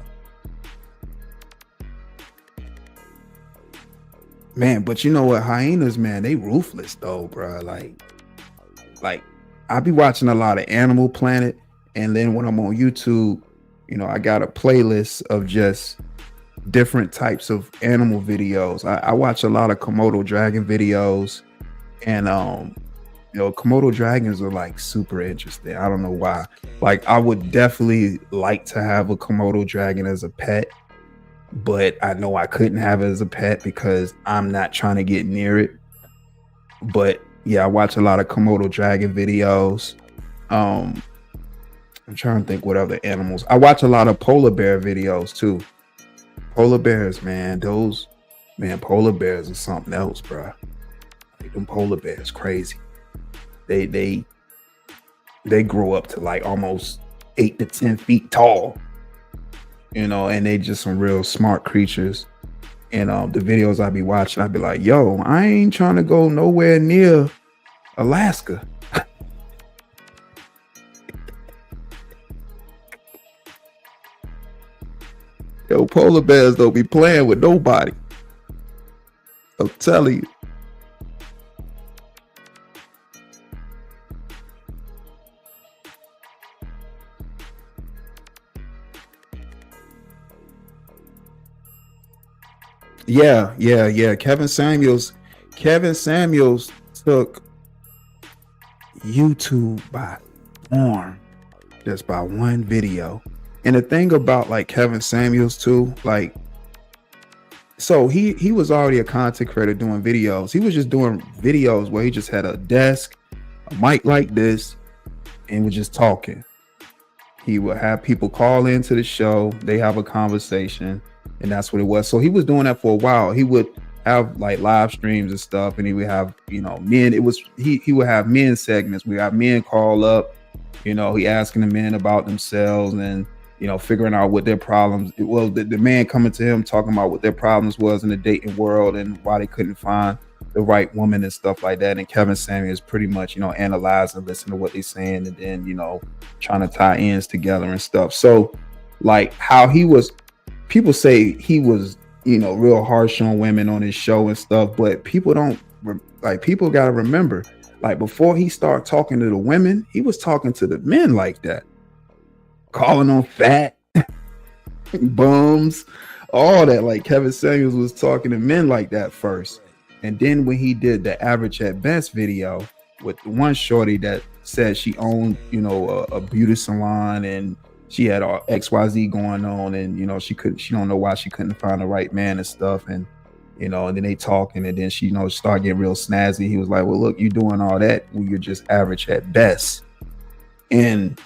Man, but you know what? Hyenas, man, they ruthless though, bro. Like I be watching a lot of Animal Planet, and then when I'm on YouTube, I got a playlist of just different types of animal videos. I watch a lot of Komodo dragon videos, and Komodo dragons are like super interesting. I don't know why. Like I would definitely like to have a Komodo dragon as a pet, but I know I couldn't have it as a pet because I'm not trying to get near it. But yeah, I watch a lot of Komodo dragon videos. I'm trying to think what other animals. I watch a lot of polar bear videos too. Polar bears, man, polar bears are something else, bro. Like them polar bears, crazy. They grow up to like almost 8 to 10 feet tall. And they just some real smart creatures. And the videos I be watching, I be like, yo, I ain't trying to go nowhere near Alaska. Yo, polar bears don't be playing with nobody. I'm telling you. Yeah. Kevin Samuels took YouTube by storm just by one video. And the thing about like Kevin Samuels too, like, so he was already a content creator doing videos. He was just doing videos where he just had a desk, a mic like this, and was just talking. He would have people call into the show, they have a conversation, and that's what it was. So he was doing that for a while. He would have like live streams and stuff, and he would have, men. He would have men segments. We have men call up, he asking the men about themselves and figuring out what their problems. Well, the man coming to him talking about what their problems was in the dating world and why they couldn't find the right woman and stuff like that. And Kevin Samuels pretty much, analyzing, listening to what they're saying, and then trying to tie ends together and stuff. So like how he was. People say he was, real harsh on women on his show and stuff, but people got to remember, like before he started talking to the women, he was talking to the men like that, calling them fat, bums, all that. Like Kevin Samuels was talking to men like that first. And then when he did the Average at Best video with the one shorty that said she owned, a beauty salon and she had all XYZ going on, and she don't know why she couldn't find the right man and stuff, and and then they talking, and then she start getting real snazzy. He was like, well, look, you doing all that when you're just average at best. And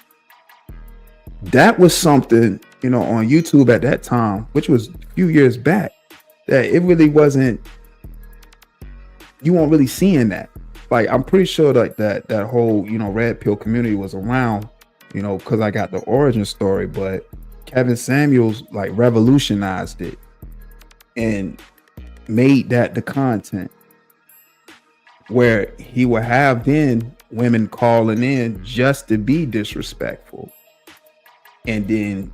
that was something, on YouTube at that time, which was a few years back, that it really wasn't, you weren't really seeing that. Like I'm pretty sure that whole red pill community was around, because I got the origin story, but Kevin Samuels like revolutionized it and made that the content where he would have then women calling in just to be disrespectful, and then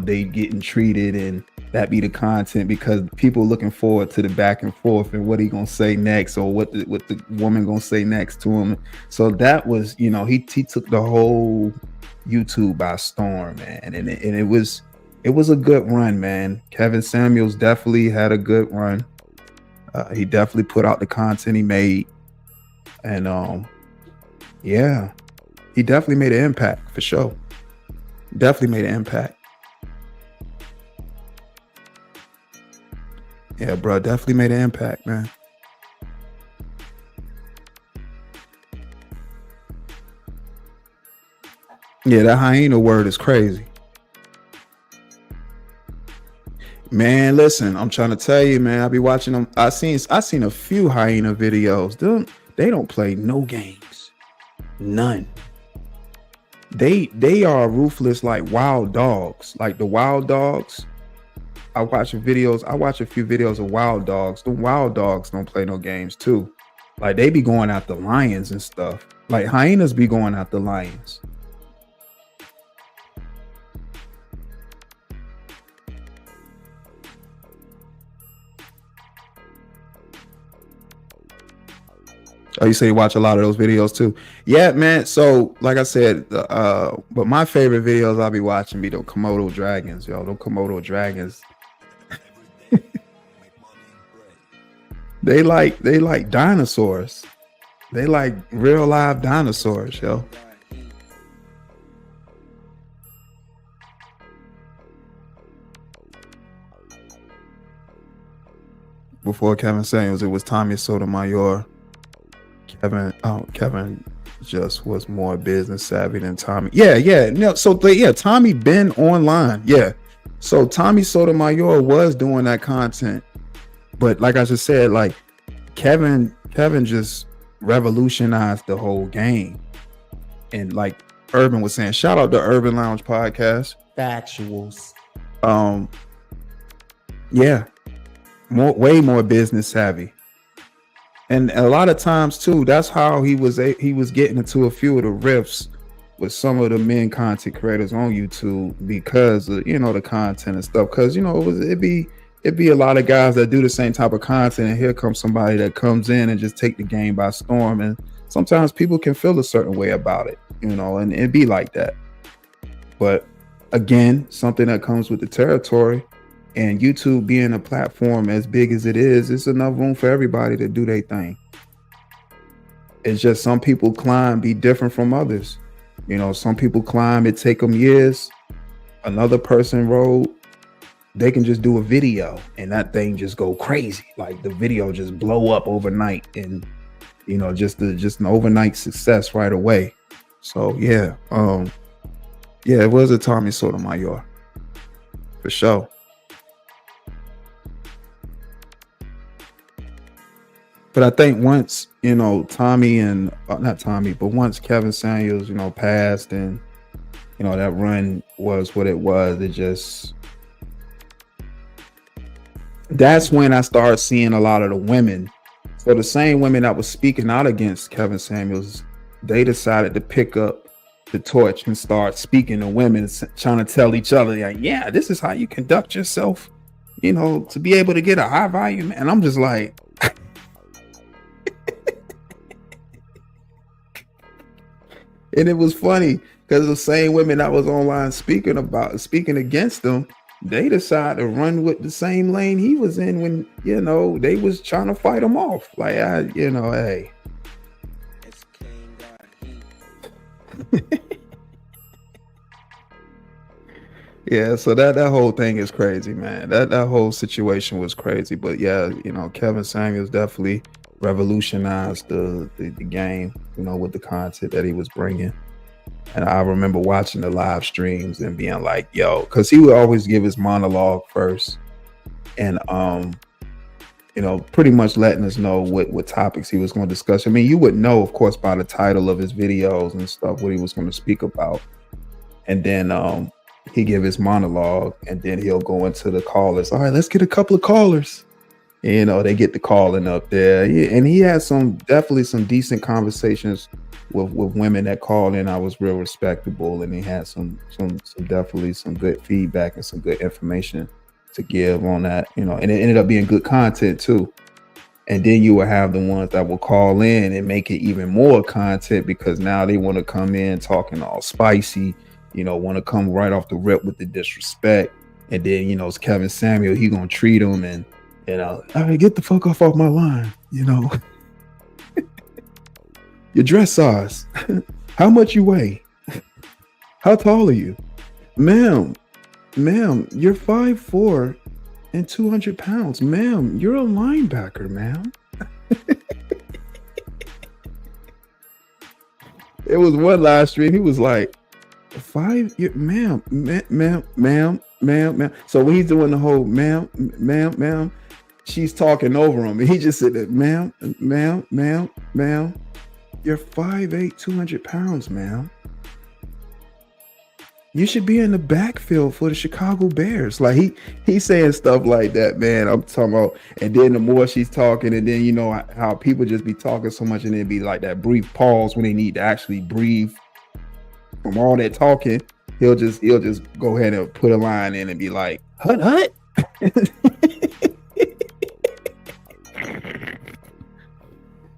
they getting treated, and that be the content because people looking forward to the back and forth and what he gonna say next, or what the woman gonna say next to him. So that was he took the whole YouTube by storm, man, and it was a good run, man. Kevin Samuels definitely had a good run. He definitely put out the content he made, and yeah, he definitely made an impact for sure. Definitely made an impact. Yeah, bro, definitely made an impact, man. Yeah, that hyena word is crazy. Man, listen, I'm trying to tell you, man. I be watching them. I seen a few hyena videos. They don't play no games. None. They are ruthless like wild dogs. Like the wild dogs. I watch a few videos of wild dogs. The wild dogs don't play no games too. Like they be going after lions and stuff. Like hyenas be going after lions. Oh, you say you watch a lot of those videos too? Yeah, man. So, like I said, but my favorite videos I'll be watching be the Komodo dragons, yo. The Komodo dragons. They like dinosaurs. They like real live dinosaurs, yo. Before Kevin Samuels, it was Tommy Sotomayor. Kevin just was more business savvy than Tommy. Yeah. No, so Tommy been online. Yeah. So Tommy Sotomayor was doing that content. But like I just said, like Kevin just revolutionized the whole game. And like Urban was saying, shout out to Urban Lounge Podcast. Factuals. Yeah. Way more business savvy. And a lot of times too, that's how he was getting into a few of the riffs with some of the men content creators on YouTube because of, the content and stuff. Because it'd be a lot of guys that do the same type of content, and here comes somebody that comes in and just take the game by storm. And sometimes people can feel a certain way about it, and it'd be like that. But again, something that comes with the territory. And YouTube being a platform as big as it is, it's enough room for everybody to do their thing. It's just some people climb be different from others. Some people climb, it take them years. Another person road, they can just do a video and that thing just go crazy. Like the video just blow up overnight and, just an overnight success right away. So yeah, it was a Tommy Sotomayor for sure. But I think once, Tommy and not Tommy, but once Kevin Samuels, passed and, that run was what it was, that's when I started seeing a lot of the women. So the same women that was speaking out against Kevin Samuels, they decided to pick up the torch and start speaking to women, trying to tell each other, like, yeah, this is how you conduct yourself, to be able to get a high volume. And I'm just like, and it was funny because the same women that was online speaking against them, they decided to run with the same lane he was in when, they was trying to fight him off. Like, hey. Yeah, so that whole thing is crazy, man. That whole situation was crazy. But yeah, Kevin Samuels definitely revolutionized the game, with the content that he was bringing. And I remember watching the live streams and being like, yo, because he would always give his monologue first and pretty much letting us know what topics he was going to discuss. I mean, you would know, of course, by the title of his videos and stuff what he was going to speak about. And then he give his monologue and then he'll go into the callers. All right, let's get a couple of callers. They get the calling up there. And he had definitely some decent conversations with women that called in. I was real respectable, and he had some definitely some good feedback and some good information to give on that, and it ended up being good content too. And then you will have the ones that will call in and make it even more content because now they want to come in talking all spicy, want to come right off the rip with the disrespect. And then, it's Kevin Samuel, he gonna treat them and You know, all right, get the fuck off my line. You know, your dress size, how much you weigh, how tall are you, ma'am? You're 5'4" and 200 pounds, ma'am. You're a linebacker, ma'am. It was one live stream. He was like, ma'am. So when he's doing the whole ma'am, she's talking over him, and he just said that, ma'am. You're 5'8", 200 pounds, ma'am. You should be in the backfield for the Chicago Bears. Like he's saying stuff like that, man. I'm talking about, and then the more she's talking, and then you know how people just be talking so much, and then be like that brief pause when they need to actually breathe from all that talking. He'll just go ahead and put a line in and be like, hut.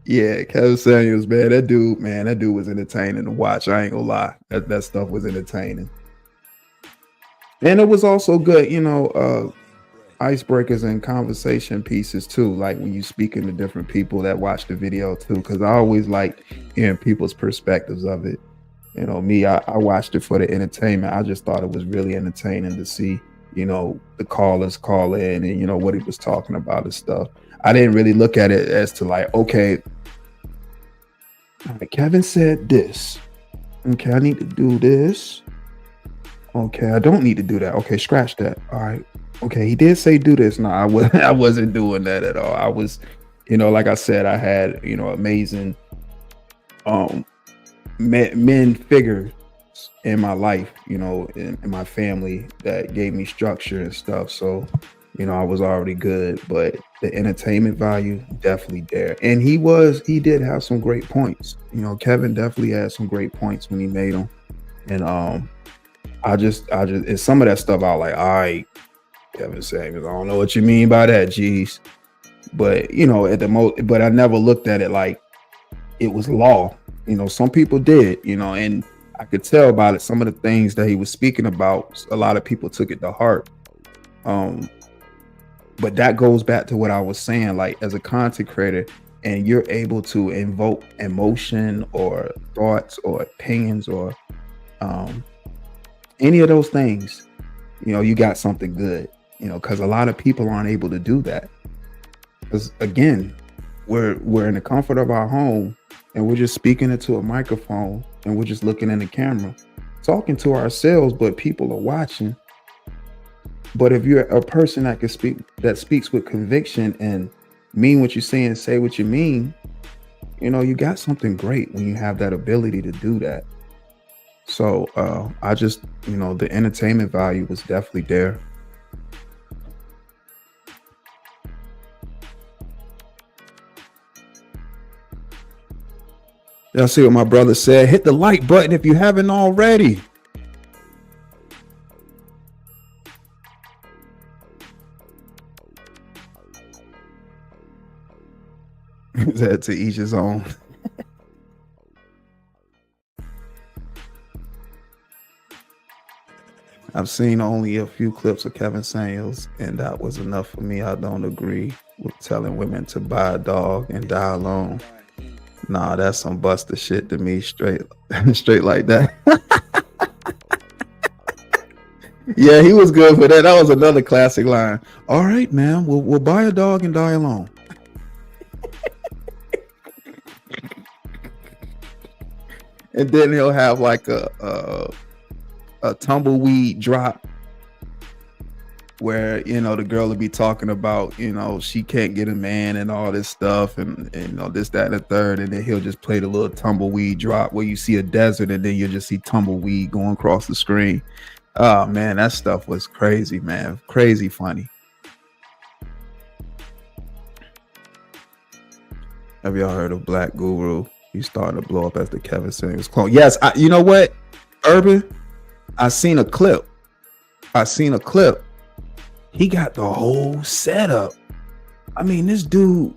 Yeah, Kevin Samuels, man, that dude was entertaining to watch. I ain't gonna lie, that stuff was entertaining. And it was also good, you know, icebreakers and conversation pieces too. Like when you speaking to different people that watch the video too, because I always like hearing people's perspectives of it. You know, me, I watched it for the entertainment. I just thought it was really entertaining to see, you know, the callers call in and, you know, what he was talking about and stuff. I didn't really look at it as to like, okay, all right, Kevin said this. Okay, I need to do this. Okay, I don't need to do that. Okay, scratch that. All right. Okay, he did say do this. No, I wasn't doing that at all. I was, you know, like I said, I had, you know, amazing men figures in my life, you know, in my family that gave me structure and stuff. So, you know, I was already good, but the entertainment value definitely there. And he did have some great points. You know, Kevin definitely had some great points when he made them. And I just it's some of that stuff I was like, all right, Kevin Samuels, I don't know what you mean by that, geez. But you know, but I never looked at it like it was law. You know, some people did, you know, and I could tell about it. Some of the things that he was speaking about, a lot of people took it to heart. But that goes back to what I was saying, like as a content creator, and you're able to invoke emotion or thoughts or opinions or any of those things, you know, you got something good, you know, because a lot of people aren't able to do that. Because again, we're in the comfort of our home and we're just speaking into a microphone and we're just looking in the camera, talking to ourselves, but people are watching. But if you're a person that speaks with conviction and mean what you say and say what you mean, you know, you got something great when you have that ability to do that. So I just, you know, the entertainment value was definitely there. Y'all see what my brother said? Hit the like button if you haven't already. That to each his own. I've seen only a few clips of Kevin Samuels, and that was enough for me. I don't agree with telling women to buy a dog and die alone. Nah, that's some Buster shit to me, straight like that. Yeah, he was good for that. That was another classic line. All right, man, we'll buy a dog and die alone. And then he'll have like a tumbleweed drop where, you know, the girl will be talking about, you know, she can't get a man and all this stuff and you know, this, that, and the third. And then he'll just play the little tumbleweed drop where you see a desert and then you'll just see tumbleweed going across the screen. Oh man, that stuff was crazy, man. Crazy funny. Have y'all heard of Black Guru? He's starting to blow up as the Kevin Samuels clone. Yes, you know what, Urban? I seen a clip. He got the whole setup. I mean, this dude.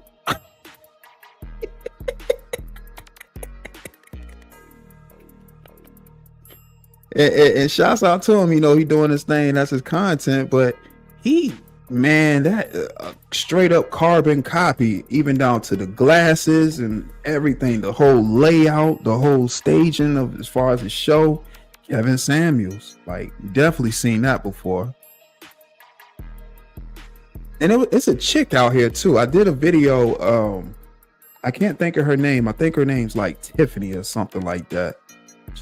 and shouts out to him. You know, he doing his thing. That's his content. But he Man, that straight up carbon copy, even down to the glasses and everything, the whole layout, the whole staging of as far as the show. Kevin Samuels, like, definitely seen that before. And it's a chick out here too. I did a video. I can't think of her name. I think her name's like Tiffany or something like that.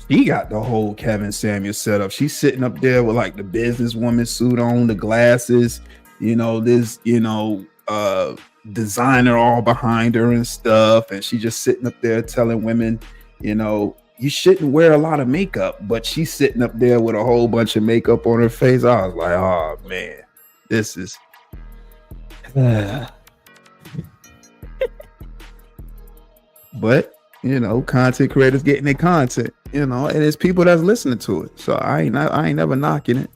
She got the whole Kevin Samuels setup. She's sitting up there with like the businesswoman suit on, the glasses, this, designer all behind her and stuff. And she just sitting up there telling women, you shouldn't wear a lot of makeup, but she's sitting up there with a whole bunch of makeup on her face. I was like, oh man, this is but content creators getting their content, and it's people that's listening to it. So I ain't never knocking it.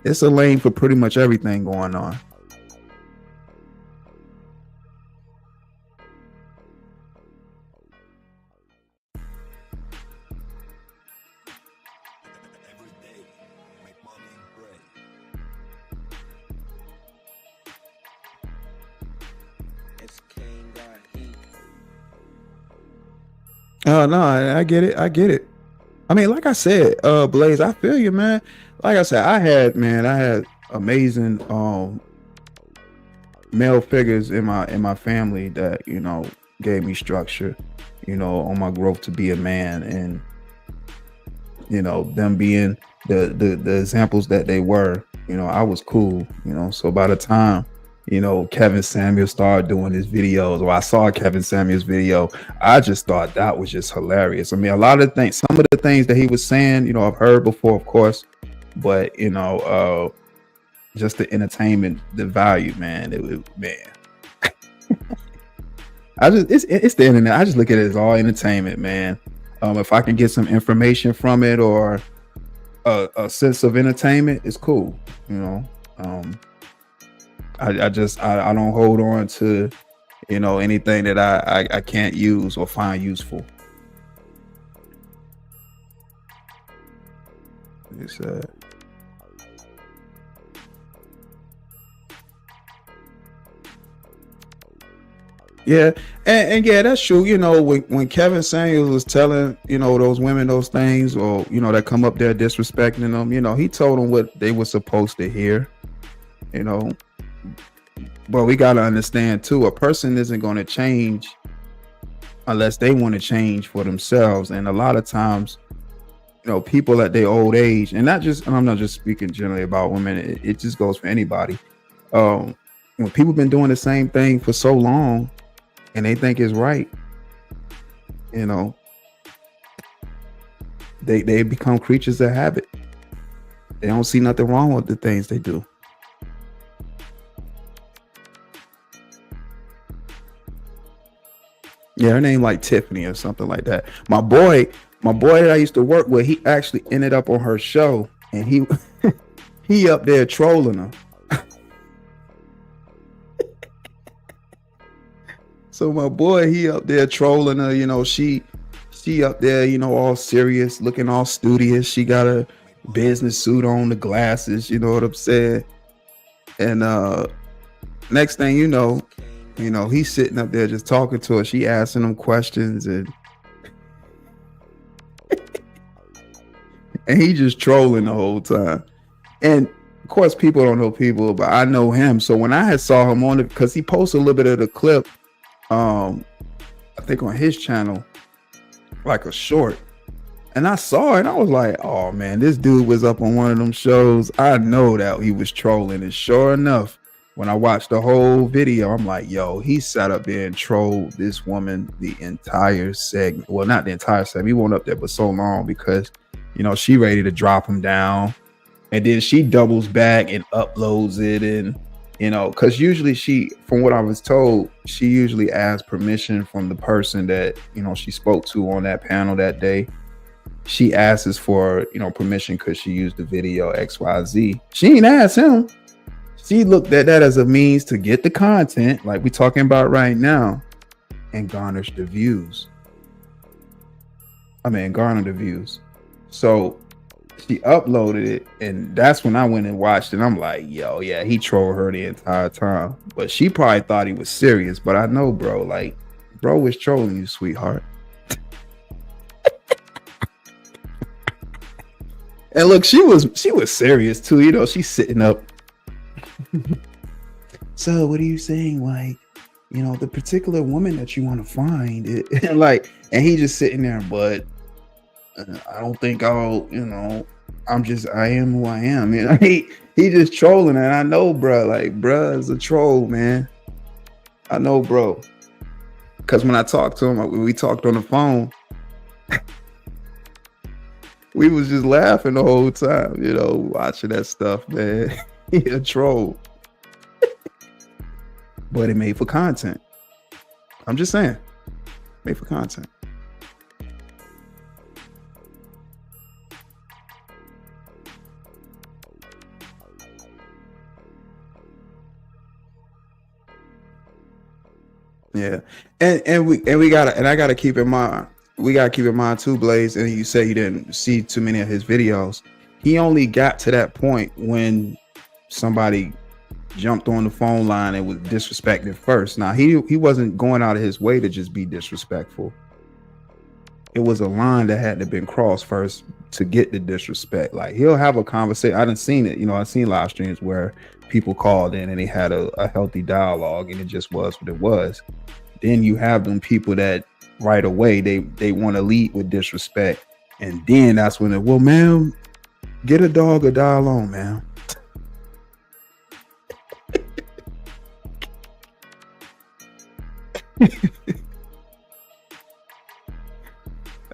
It's a lane for pretty much everything going on. Oh no, I get it. I mean, like I said, Blaze, I feel you, man. Like I said, I had amazing male figures in my family that gave me structure, on my growth to be a man, and them being the examples that they were. I was cool. So by the time Kevin Samuels started doing his videos, or I saw Kevin Samuels video, I just thought that was just hilarious. I mean, a lot of things, some of the things that he was saying, I've heard before, of course, but just the entertainment, the value, man, it's the internet. I just look at it as all entertainment, man. If I can get some information from it or a sense of entertainment, it's cool. I don't hold on to anything that I can't use or find useful. It's yeah, and yeah, that's true. When Kevin Samuels was telling those women those things, or that come up there disrespecting them, he told them what they were supposed to hear. But we got to understand too, a person isn't going to change unless they want to change for themselves. And a lot of times, people at their old age, and I'm not just speaking generally about women, it just goes for anybody. When people been doing the same thing for so long and they think it's right, they become creatures of habit. They don't see nothing wrong with the things they do. Yeah, her name like Tiffany or something like that. My boy that I used to work with, he actually ended up on her show, and he up there trolling her. So my boy, he up there trolling her. She up there, all serious, looking all studious. She got a business suit on, the glasses. You know what I'm saying? And next thing you know, he's sitting up there just talking to her. She asking him questions, and he just trolling the whole time. And of course, people don't know people, but I know him. So when I had saw him on it, because he posted a little bit of the clip, I think on his channel, like a short, and I saw it, and I was like, oh man, this dude was up on one of them shows. I know that he was trolling, and sure enough, when I watched the whole video, I'm like, yo, he sat up there and trolled this woman the entire segment. Well, not the entire segment. He went up there for so long because, she ready to drop him down. And then she doubles back and uploads it. And, because usually from what I was told, she usually asks permission from the person that, she spoke to on that panel that day. She asks for, permission because she used the video XYZ. She ain't asked him. She looked at that as a means to get the content like we're talking about right now and garner the views. So she uploaded it, and that's when I went and watched it. I'm like, yo, yeah, he trolled her the entire time. But she probably thought he was serious. But I know, bro, like, bro was trolling you, sweetheart. And look, she was serious too. You know, she's sitting up. So what are you saying? Like, you know, the particular woman that you want to find, and like, and he just sitting there, but I don't think I'll, you know, I am who I am. You know, he just trolling, and I know, bro, like, bro is a troll, man. I know, bro, because when I talked to him, when we talked on the phone, we was just laughing the whole time, you know, watching that stuff, man. He a troll. But it made for content. I'm just saying, made for content. Yeah, and I gotta keep in mind. We gotta keep in mind too, Blaze. And you say you didn't see too many of his videos. He only got to that point when somebody jumped on the phone line and was disrespected first. Now he wasn't going out of his way to just be disrespectful. It was a line that had to been crossed first to get the disrespect. Like, he'll have a conversation. I done seen it. You know, I've seen live streams where people called in and they had a healthy dialogue, and it just was what it was. Then you have them people that right away they want to lead with disrespect, and then that's when well, ma'am, get a dog or die alone, ma'am.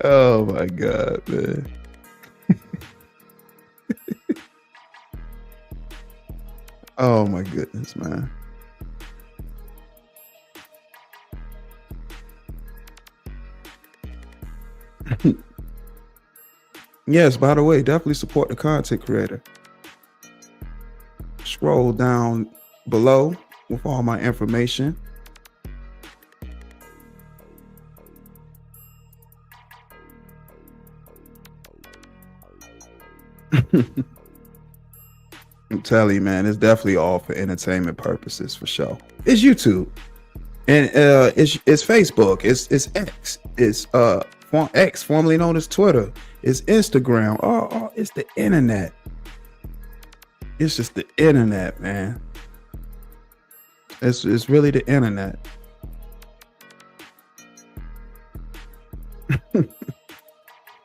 Oh my God, man. Oh my goodness, man. Yes, by the way, definitely support the content creator. Scroll down below with all my information. I'm telling you, man, it's definitely all for entertainment purposes, for sure. It's YouTube, and it's Facebook, it's X, it's X, formerly known as Twitter, it's Instagram. Oh, it's the internet. It's just the internet, man. It's really the internet.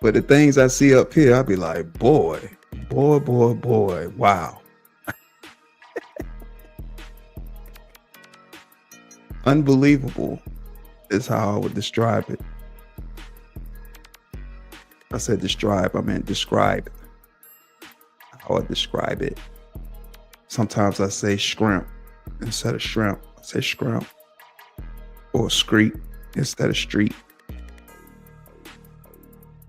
But the things I see up here, I'll be like, boy, wow. Unbelievable is how I would describe it. I said describe, I meant describe. How I describe it. Sometimes I say shrimp instead of shrimp. I say shrimp. Or street instead of street.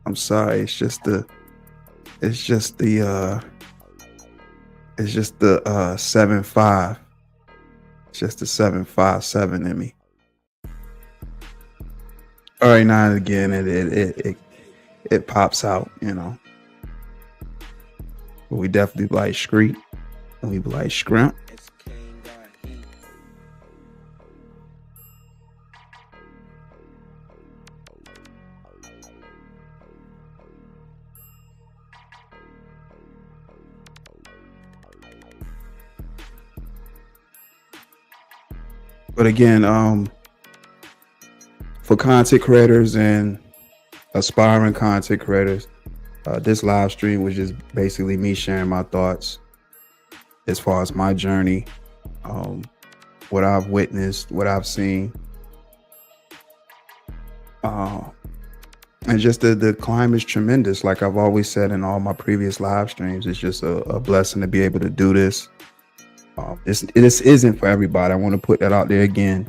I'm sorry, it's just the 7-5. It's just the 757 in me. All right, now and again it pops out, you know. But we definitely be like street, and we be like shrimp. But again, for content creators and aspiring content creators, this live stream was just basically me sharing my thoughts as far as my journey, what I've witnessed, what I've seen, and just the climb is tremendous. Like I've always said in all my previous live streams, it's just a blessing to be able to do this. This isn't for everybody. I want to put that out there again.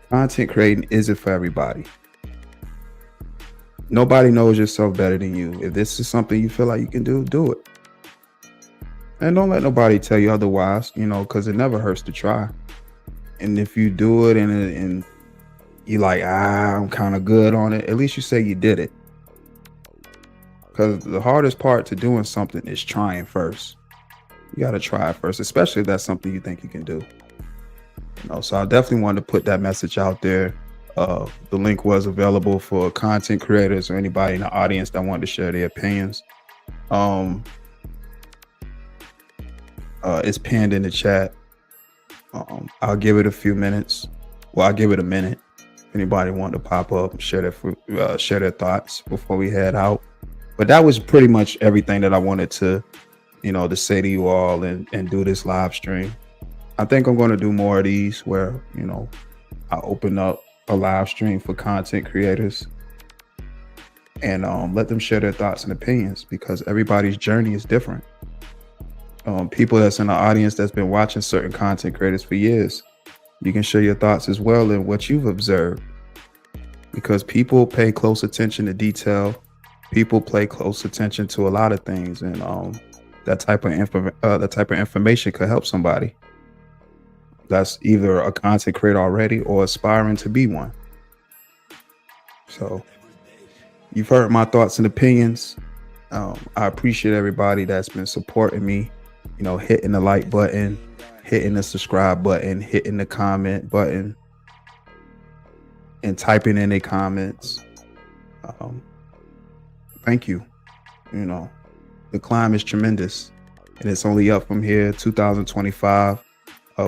Content creating isn't for everybody. Nobody knows yourself better than you. If this is something you feel like you can do, do it. And don't let nobody tell you otherwise, you know, because it never hurts to try. And if you do it and you're like, I'm kind of good on it, at least you say you did it. Because the hardest part to doing something is trying first. You got to try it first, especially if that's something you think you can do. So I definitely wanted to put that message out there. The link was available for content creators or anybody in the audience that wanted to share their opinions. It's pinned in the chat. I'll give it a few minutes. Well, I'll give it a minute. If anybody wanted to pop up and share their thoughts before we head out. But that was pretty much everything that I wanted to, to say to you all and do this live stream. I think I'm going to do more of these where, I open up a live stream for content creators and let them share their thoughts and opinions, because everybody's journey is different. People that's in the audience that's been watching certain content creators for years, you can share your thoughts as well and what you've observed, because people pay close attention to detail. People pay close attention to a lot of things, and that type of information could help somebody that's either a content creator already or aspiring to be one. So you've heard my thoughts and opinions. I appreciate everybody that's been supporting me, hitting the like button, hitting the subscribe button, hitting the comment button, and typing in their comments. Thank you. The climb is tremendous, and it's only up from here. 2025.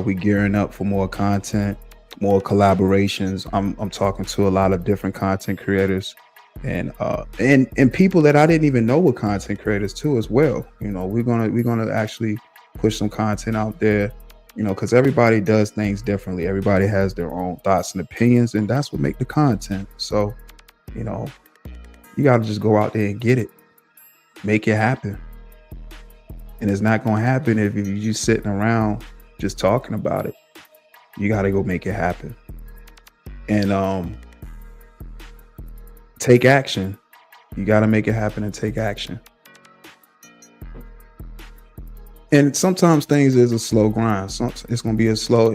We gearing up for more content, more collaborations. I'm talking to a lot of different content creators, and people that I didn't even know were content creators too as well. We're gonna actually push some content out there, because everybody does things differently. Everybody has their own thoughts and opinions, and that's what make the content. So, you got to just go out there and get it, make it happen. And it's not gonna happen if you're just sitting around just talking about it. You got to go make it happen, and take action. You got to make it happen and take action. And sometimes things is a slow grind. It's going to be a slow,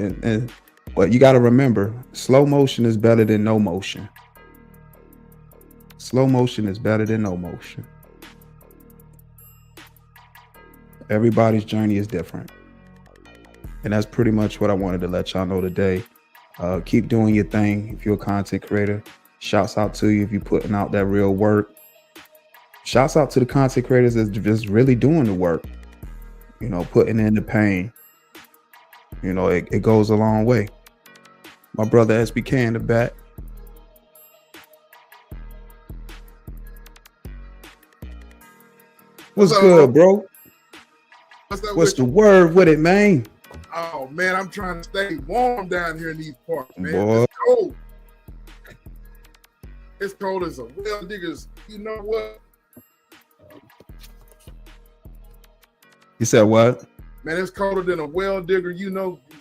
but you got to remember, slow motion is better than no motion. Slow motion is better than no motion. Everybody's journey is different. And that's pretty much what I wanted to let y'all know today. Keep doing your thing. If you're a content creator, shouts out to you if you're putting out that real work. Shouts out to the content creators that's just really doing the work, putting in the pain. It goes a long way. My brother SBK in the back. What's good, bro? What's the word with it, man? Oh man, I'm trying to stay warm down here in these parts, man. Boy. It's cold. It's cold as a well diggers. You know what? You said what? Man, it's colder than a well digger.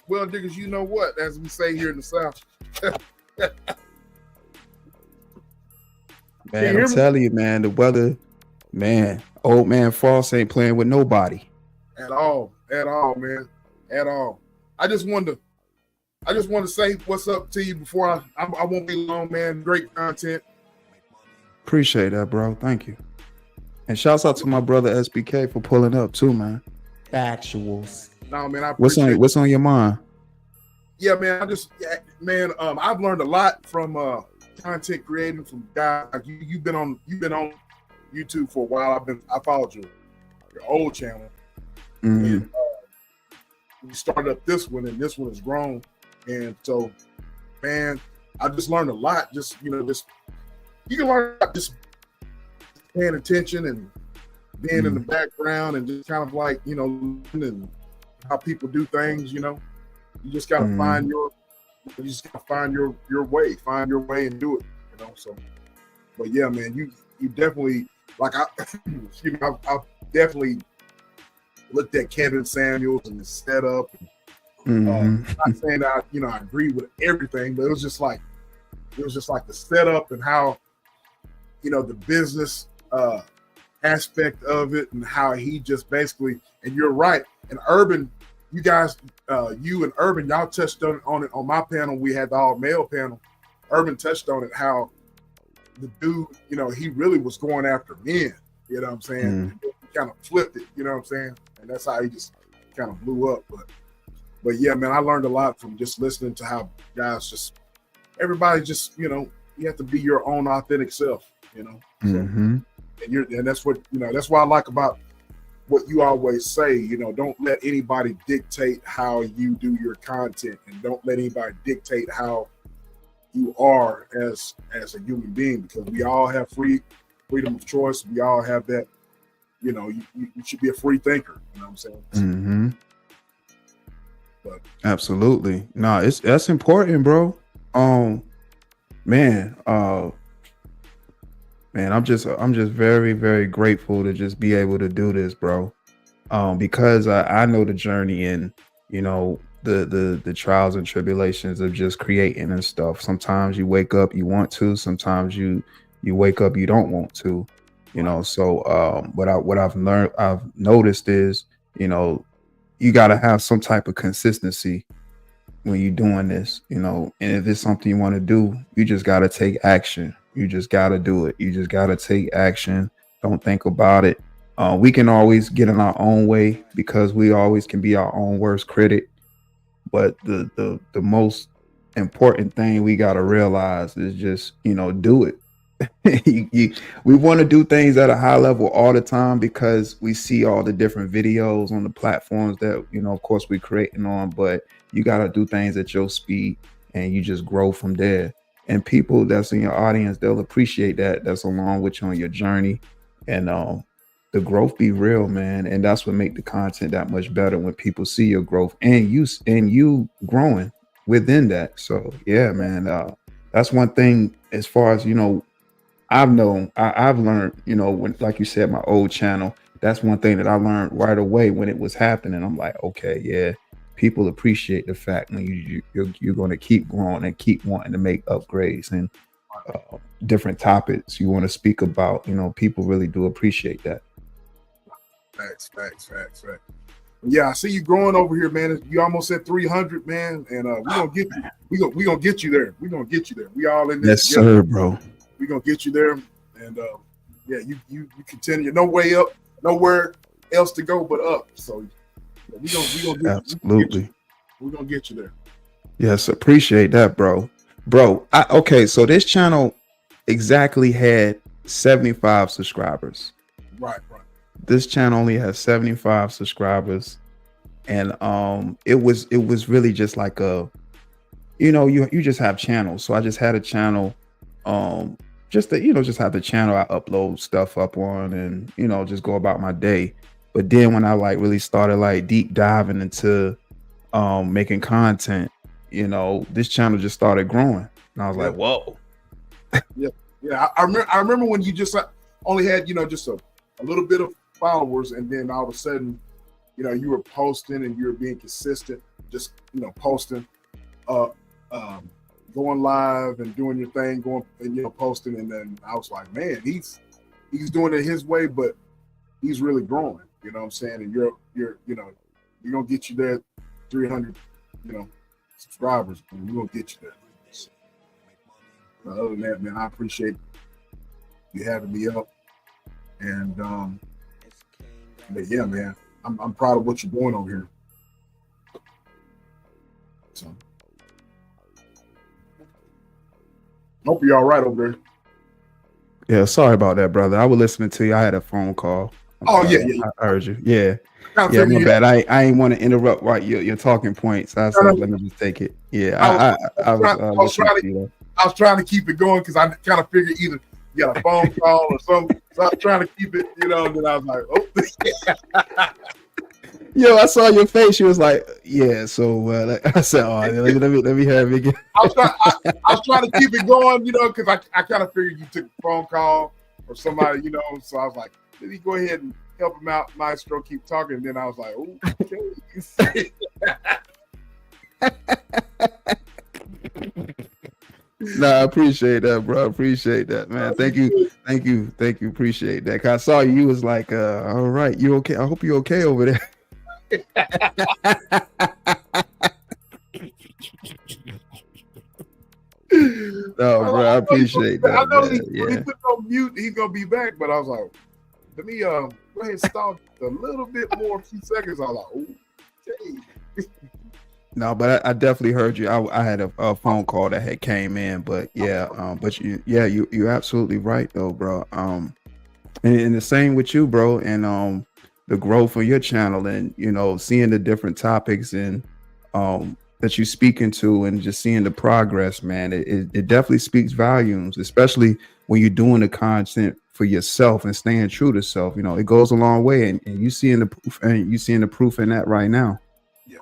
Well diggers, you know what? As we say here in the South. Man, I'm telling you, man, the weather, man, old man Frost ain't playing with nobody. At all, man. At all. I just wanted to say what's up to you before I won't be long, man. Great content. Appreciate that, bro. Thank you. And shouts out to my brother SBK for pulling up too, man. Factuals. No, man, I What's on your mind? Yeah, man. I've learned a lot from content creating from guys. You've been on YouTube for a while. I followed your old channel. Mm-hmm. And, we started up this one, and this one has grown. And so, man, I just learned a lot. You can learn just paying attention and being in the background and just kind of like, and how people do things. You just gotta find your way, find your way and do it. So, but yeah, man, you definitely I've definitely looked at Kevin Samuels and his setup. Not saying that I agree with everything, but it was just like the setup and how the business aspect of it and how he just basically. And you're right. And Urban, you guys, you and Urban, y'all touched on it on my panel. We had the all male panel. Urban touched on it how the dude, he really was going after men. You know what I'm saying? He kind of flipped it. You know what I'm saying? And that's how he just kind of blew up. But yeah, man, I learned a lot from just listening to how guys just everybody just you have to be your own authentic self. So, and that's what that's what I like about what you always say. Don't let anybody dictate how you do your content, and don't let anybody dictate how you are as a human being, because we all have freedom of choice. We all have that. You should be a free thinker. You know what I'm saying? But, absolutely. No, that's important, bro. Man, I'm just very, very grateful to just be able to do this, bro. Because I know the journey and the trials and tribulations of just creating and stuff. Sometimes you wake up, you want to, sometimes you wake up, you don't want to, So what I've noticed is, you got to have some type of consistency when you're doing this, and if it's something you want to do, you just got to take action. You just got to do it. You just got to take action. Don't think about it. We can always get in our own way because we always can be our own worst critic. But the most important thing we got to realize is just, do it. We want to do things at a high level all the time because we see all the different videos on the platforms that, of course, we're creating on. But you got to do things at your speed and you just grow from there. And people that's in your audience, they'll appreciate that. That's along with you on your journey. And the growth be real, man. And that's what make the content that much better when people see your growth and you growing within that. So yeah, man, that's one thing as far as, I've learned, when, like you said, my old channel, that's one thing that I learned right away when it was happening. I'm like, okay, yeah, people appreciate the fact when you're going to keep growing and keep wanting to make upgrades and different topics you want to speak about. People really do appreciate that. Facts. Yeah, I see you growing over here, man. You almost at 300, man, and we're gonna get you. We gonna get you there. We're gonna get you there. We all in this. Yes, sir, bro. We're gonna get you there, and yeah, you continue. No way up, nowhere else to go but up. So we gonna absolutely. We're gonna get you there. Yes, appreciate that, bro. Okay, so this channel exactly had 75 subscribers. Right. This channel only has 75 subscribers, and it was really just like a, you just have channels. So I just had a channel, just have the channel I upload stuff up on, and just go about my day. But then when I really started deep diving into making content, this channel just started growing, and I was like, whoa. Yeah. I remember when you just only had just a little bit of followers, and then all of a sudden you were posting and you were being consistent, just posting, going live and doing your thing, going and posting, and then I was like, man, he's doing it his way, but he's really growing, you know what I'm saying? And you're gonna get you there 300 subscribers, and we're gonna get you there. But other than that, man, I appreciate you having me up, and but yeah, man, I'm proud of what you're doing over here. So, hope you're all right over there. Yeah, sorry about that, brother. I was listening to you. I had a phone call. Yeah. I heard you. Yeah, my bad. I ain't want to interrupt your talking points. I said, let me just take it. Yeah, I was trying to keep it going because I kind of figured either you got a phone call or something. So I was trying to keep it, and then I was like, oh. Yo, I saw your face. You was like, yeah. So I said, oh, let me have it again. I was trying to keep it going, because I kind of figured you took a phone call or somebody, So I was like, let me go ahead and help him out, Maestro. Keep talking. And then I was like, okay. No, I appreciate that, bro. I appreciate that, man. Thank you. Appreciate that. 'Cause I saw you was like, all right, you okay? I hope you're okay over there. No, bro, I appreciate that. I know when he put on mute, he's gonna be back, but I was like, go ahead and stall a little bit more, a few seconds. I was like, okay. No, but I definitely heard you. I had a phone call that had came in, but yeah, but you're absolutely right though, bro. And the same with you, bro, and the growth of your channel, and seeing the different topics and that you speaking to, and just seeing the progress, man. It definitely speaks volumes, especially when you're doing the content for yourself and staying true to self. It goes a long way, and you seeing the proof, and you seeing the proof in that right now. Yeah.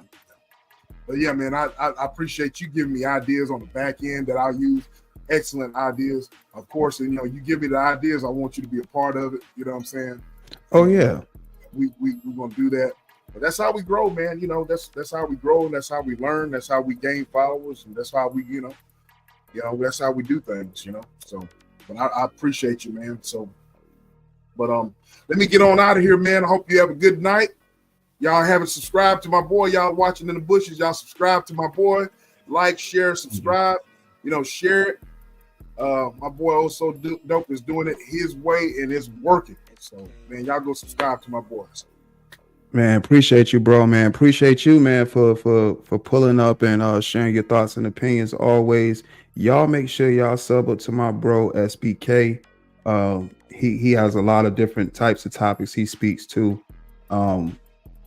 But yeah, man, I appreciate you giving me ideas on the back end that I'll use. Excellent ideas, of course. And you give me the ideas, I want you to be a part of it. You know what I'm saying? Oh yeah, we're gonna do that. But that's how we grow, man. That's how we grow, and that's how we learn. That's how we gain followers, and that's how we, that's how we do things. So, but I appreciate you, man. So, but let me get on out of here, man. I hope you have a good night. Y'all haven't subscribed to my boy. Y'all watching in the bushes. Y'all subscribe to my boy. Like, share, subscribe. Share it. My boy Also Dope is doing it his way, and it's working. So, man, y'all go subscribe to my boys. Man, appreciate you, bro. Man, appreciate you, man, for pulling up and sharing your thoughts and opinions always. Y'all make sure y'all sub up to my bro SBK. He has a lot of different types of topics he speaks to, and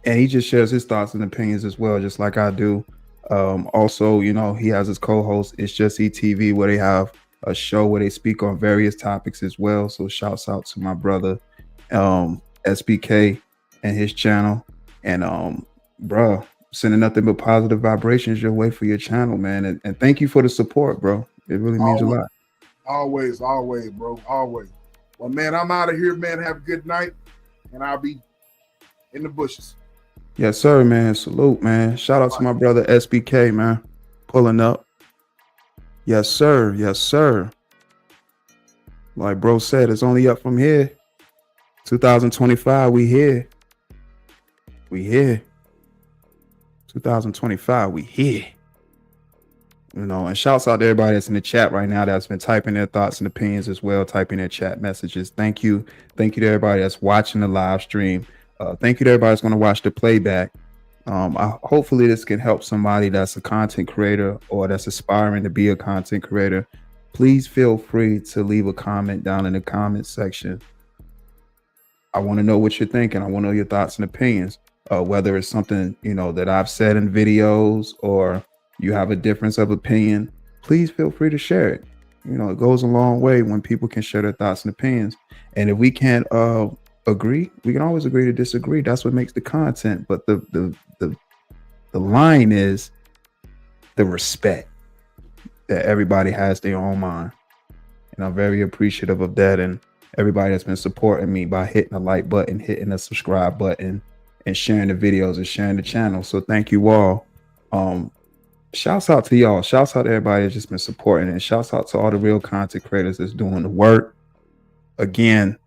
he just shares his thoughts and opinions as well, just like I do. Also, he has his co-host It's Just ETV, where they have a show where they speak on various topics as well. So shouts out to my brother SBK and his channel, and bro, sending nothing but positive vibrations your way for your channel, man, and thank you for the support, bro. It really means a lot. Always, bro, always. Well, man, I'm out of here, man. Have a good night, and I'll be in the bushes. Yes, sir, man. Salute, man. Shout out to my brother SBK, man, pulling up. Yes, sir. Yes, sir. Like bro said, it's only up from here. 2025, we here. We here. 2025, we here. And shouts out to everybody that's in the chat right now that's been typing their thoughts and opinions as well, typing their chat messages. Thank you. Thank you to everybody that's watching the live stream. Thank you to everybody that's going to watch the playback. Hopefully this can help somebody that's a content creator or that's aspiring to be a content creator. Please feel free to leave a comment down in the comment section. I want to know what you're thinking. I want to know your thoughts and opinions, whether it's something, that I've said in videos or you have a difference of opinion. Please feel free to share it. It goes a long way when people can share their thoughts and opinions. And if we can't agree, we can always agree to disagree. That's what makes the content. But the line is the respect that everybody has their own mind. And I'm very appreciative of that. And everybody that's been supporting me by hitting the like button, hitting the subscribe button, and sharing the videos and sharing the channel. So thank you all. Shouts out to y'all. Shouts out to everybody that's just been supporting, and shouts out to all the real content creators that's doing the work. Again,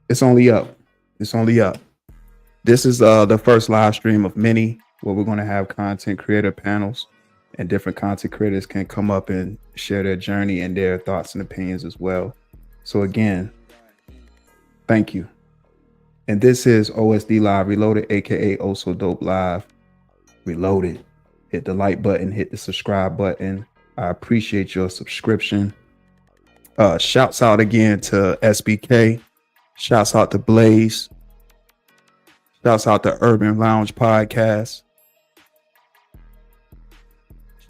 it's only up. It's only up. This is the first live stream of many where we're going to have content creator panels, and different content creators can come up and share their journey and their thoughts and opinions as well. So again, thank you. And this is OSD Live Reloaded, aka Also Dope Live Reloaded. Hit the like button, hit the subscribe button. I appreciate your subscription. Shouts out again to SBK. Shouts out to Blaze. Shouts out to Urban Lounge Podcast.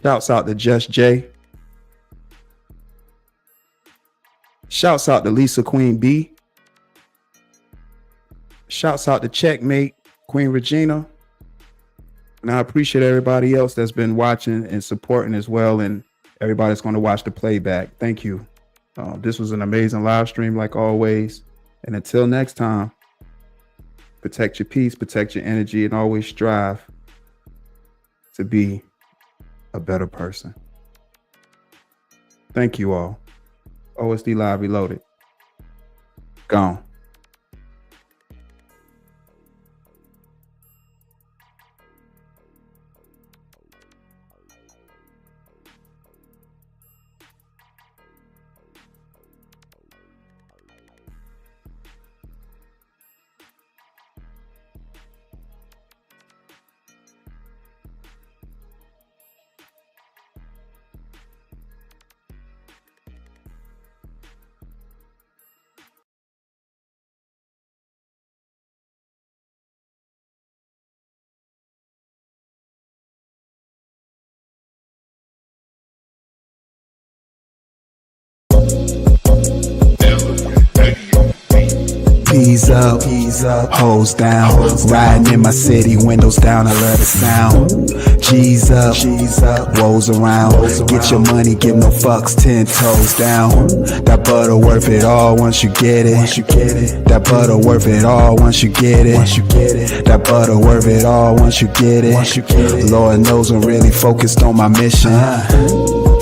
Shouts out to Just J. Shouts out to Lisa Queen B. Shouts out to Checkmate, Queen Regina. And I appreciate everybody else that's been watching and supporting as well, and everybody that's going to watch the playback. Thank you. This was an amazing live stream like always. And until next time, protect your peace, protect your energy, and always strive to be a better person. Thank you all. OSD Live Reloaded. Gone. P's up, hoes down. Riding in my city, windows down, I love the sound. G's up, woes around. Get your money, give no fucks, 10 toes down. That butter worth it all once you get it. That butter worth it all once you get it. That butter worth it all once you get it. Lord knows I'm really focused on my mission.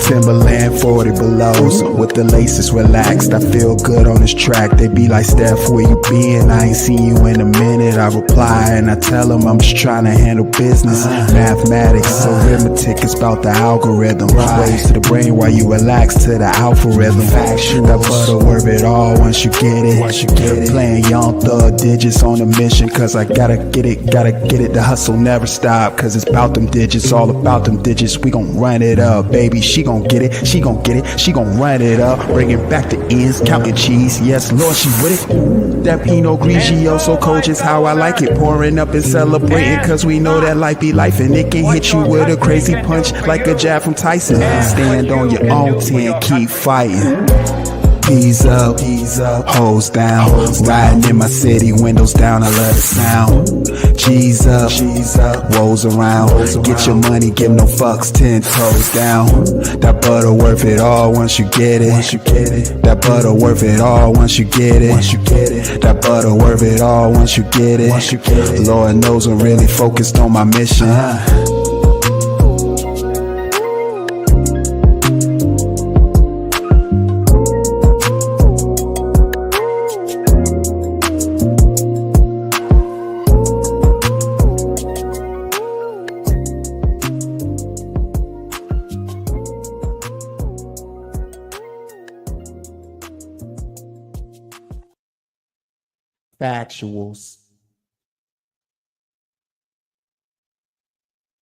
Timberland 40 belows with the laces relaxed. I feel good on this track. They be like, Steph, where you been? I ain't seen you in a minute. I reply and I tell them I'm just trying to handle business. Mathematics, arithmetic is about the algorithm. Waves to the brain while you relax to the algorithm. That butter worth it all once you get it. Playing young thug digits on a mission, cause I gotta get it. The hustle never stop, cause it's about them digits, all about them digits. We gon' run it up, baby. She gon' get it, she gon' run it up. Bringing back the ends, counting cheese. Yes, Lord, she with it. That Pinot Grigio, so cold, just how I like it. Pouring up and celebrating, cause we know that life be life, and it can hit you with a crazy punch like a jab from Tyson. Stand on your own 10, keep fighting. P's up, hoes down. Riding in my city, windows down, I love the sound. G's up, woes around. Get your money, give no fucks, 10 toes down. That butter worth it all once you get it. That butter worth it all once you get it. That butter worth it all once you get it. Lord knows I'm really focused on my mission. Factuals.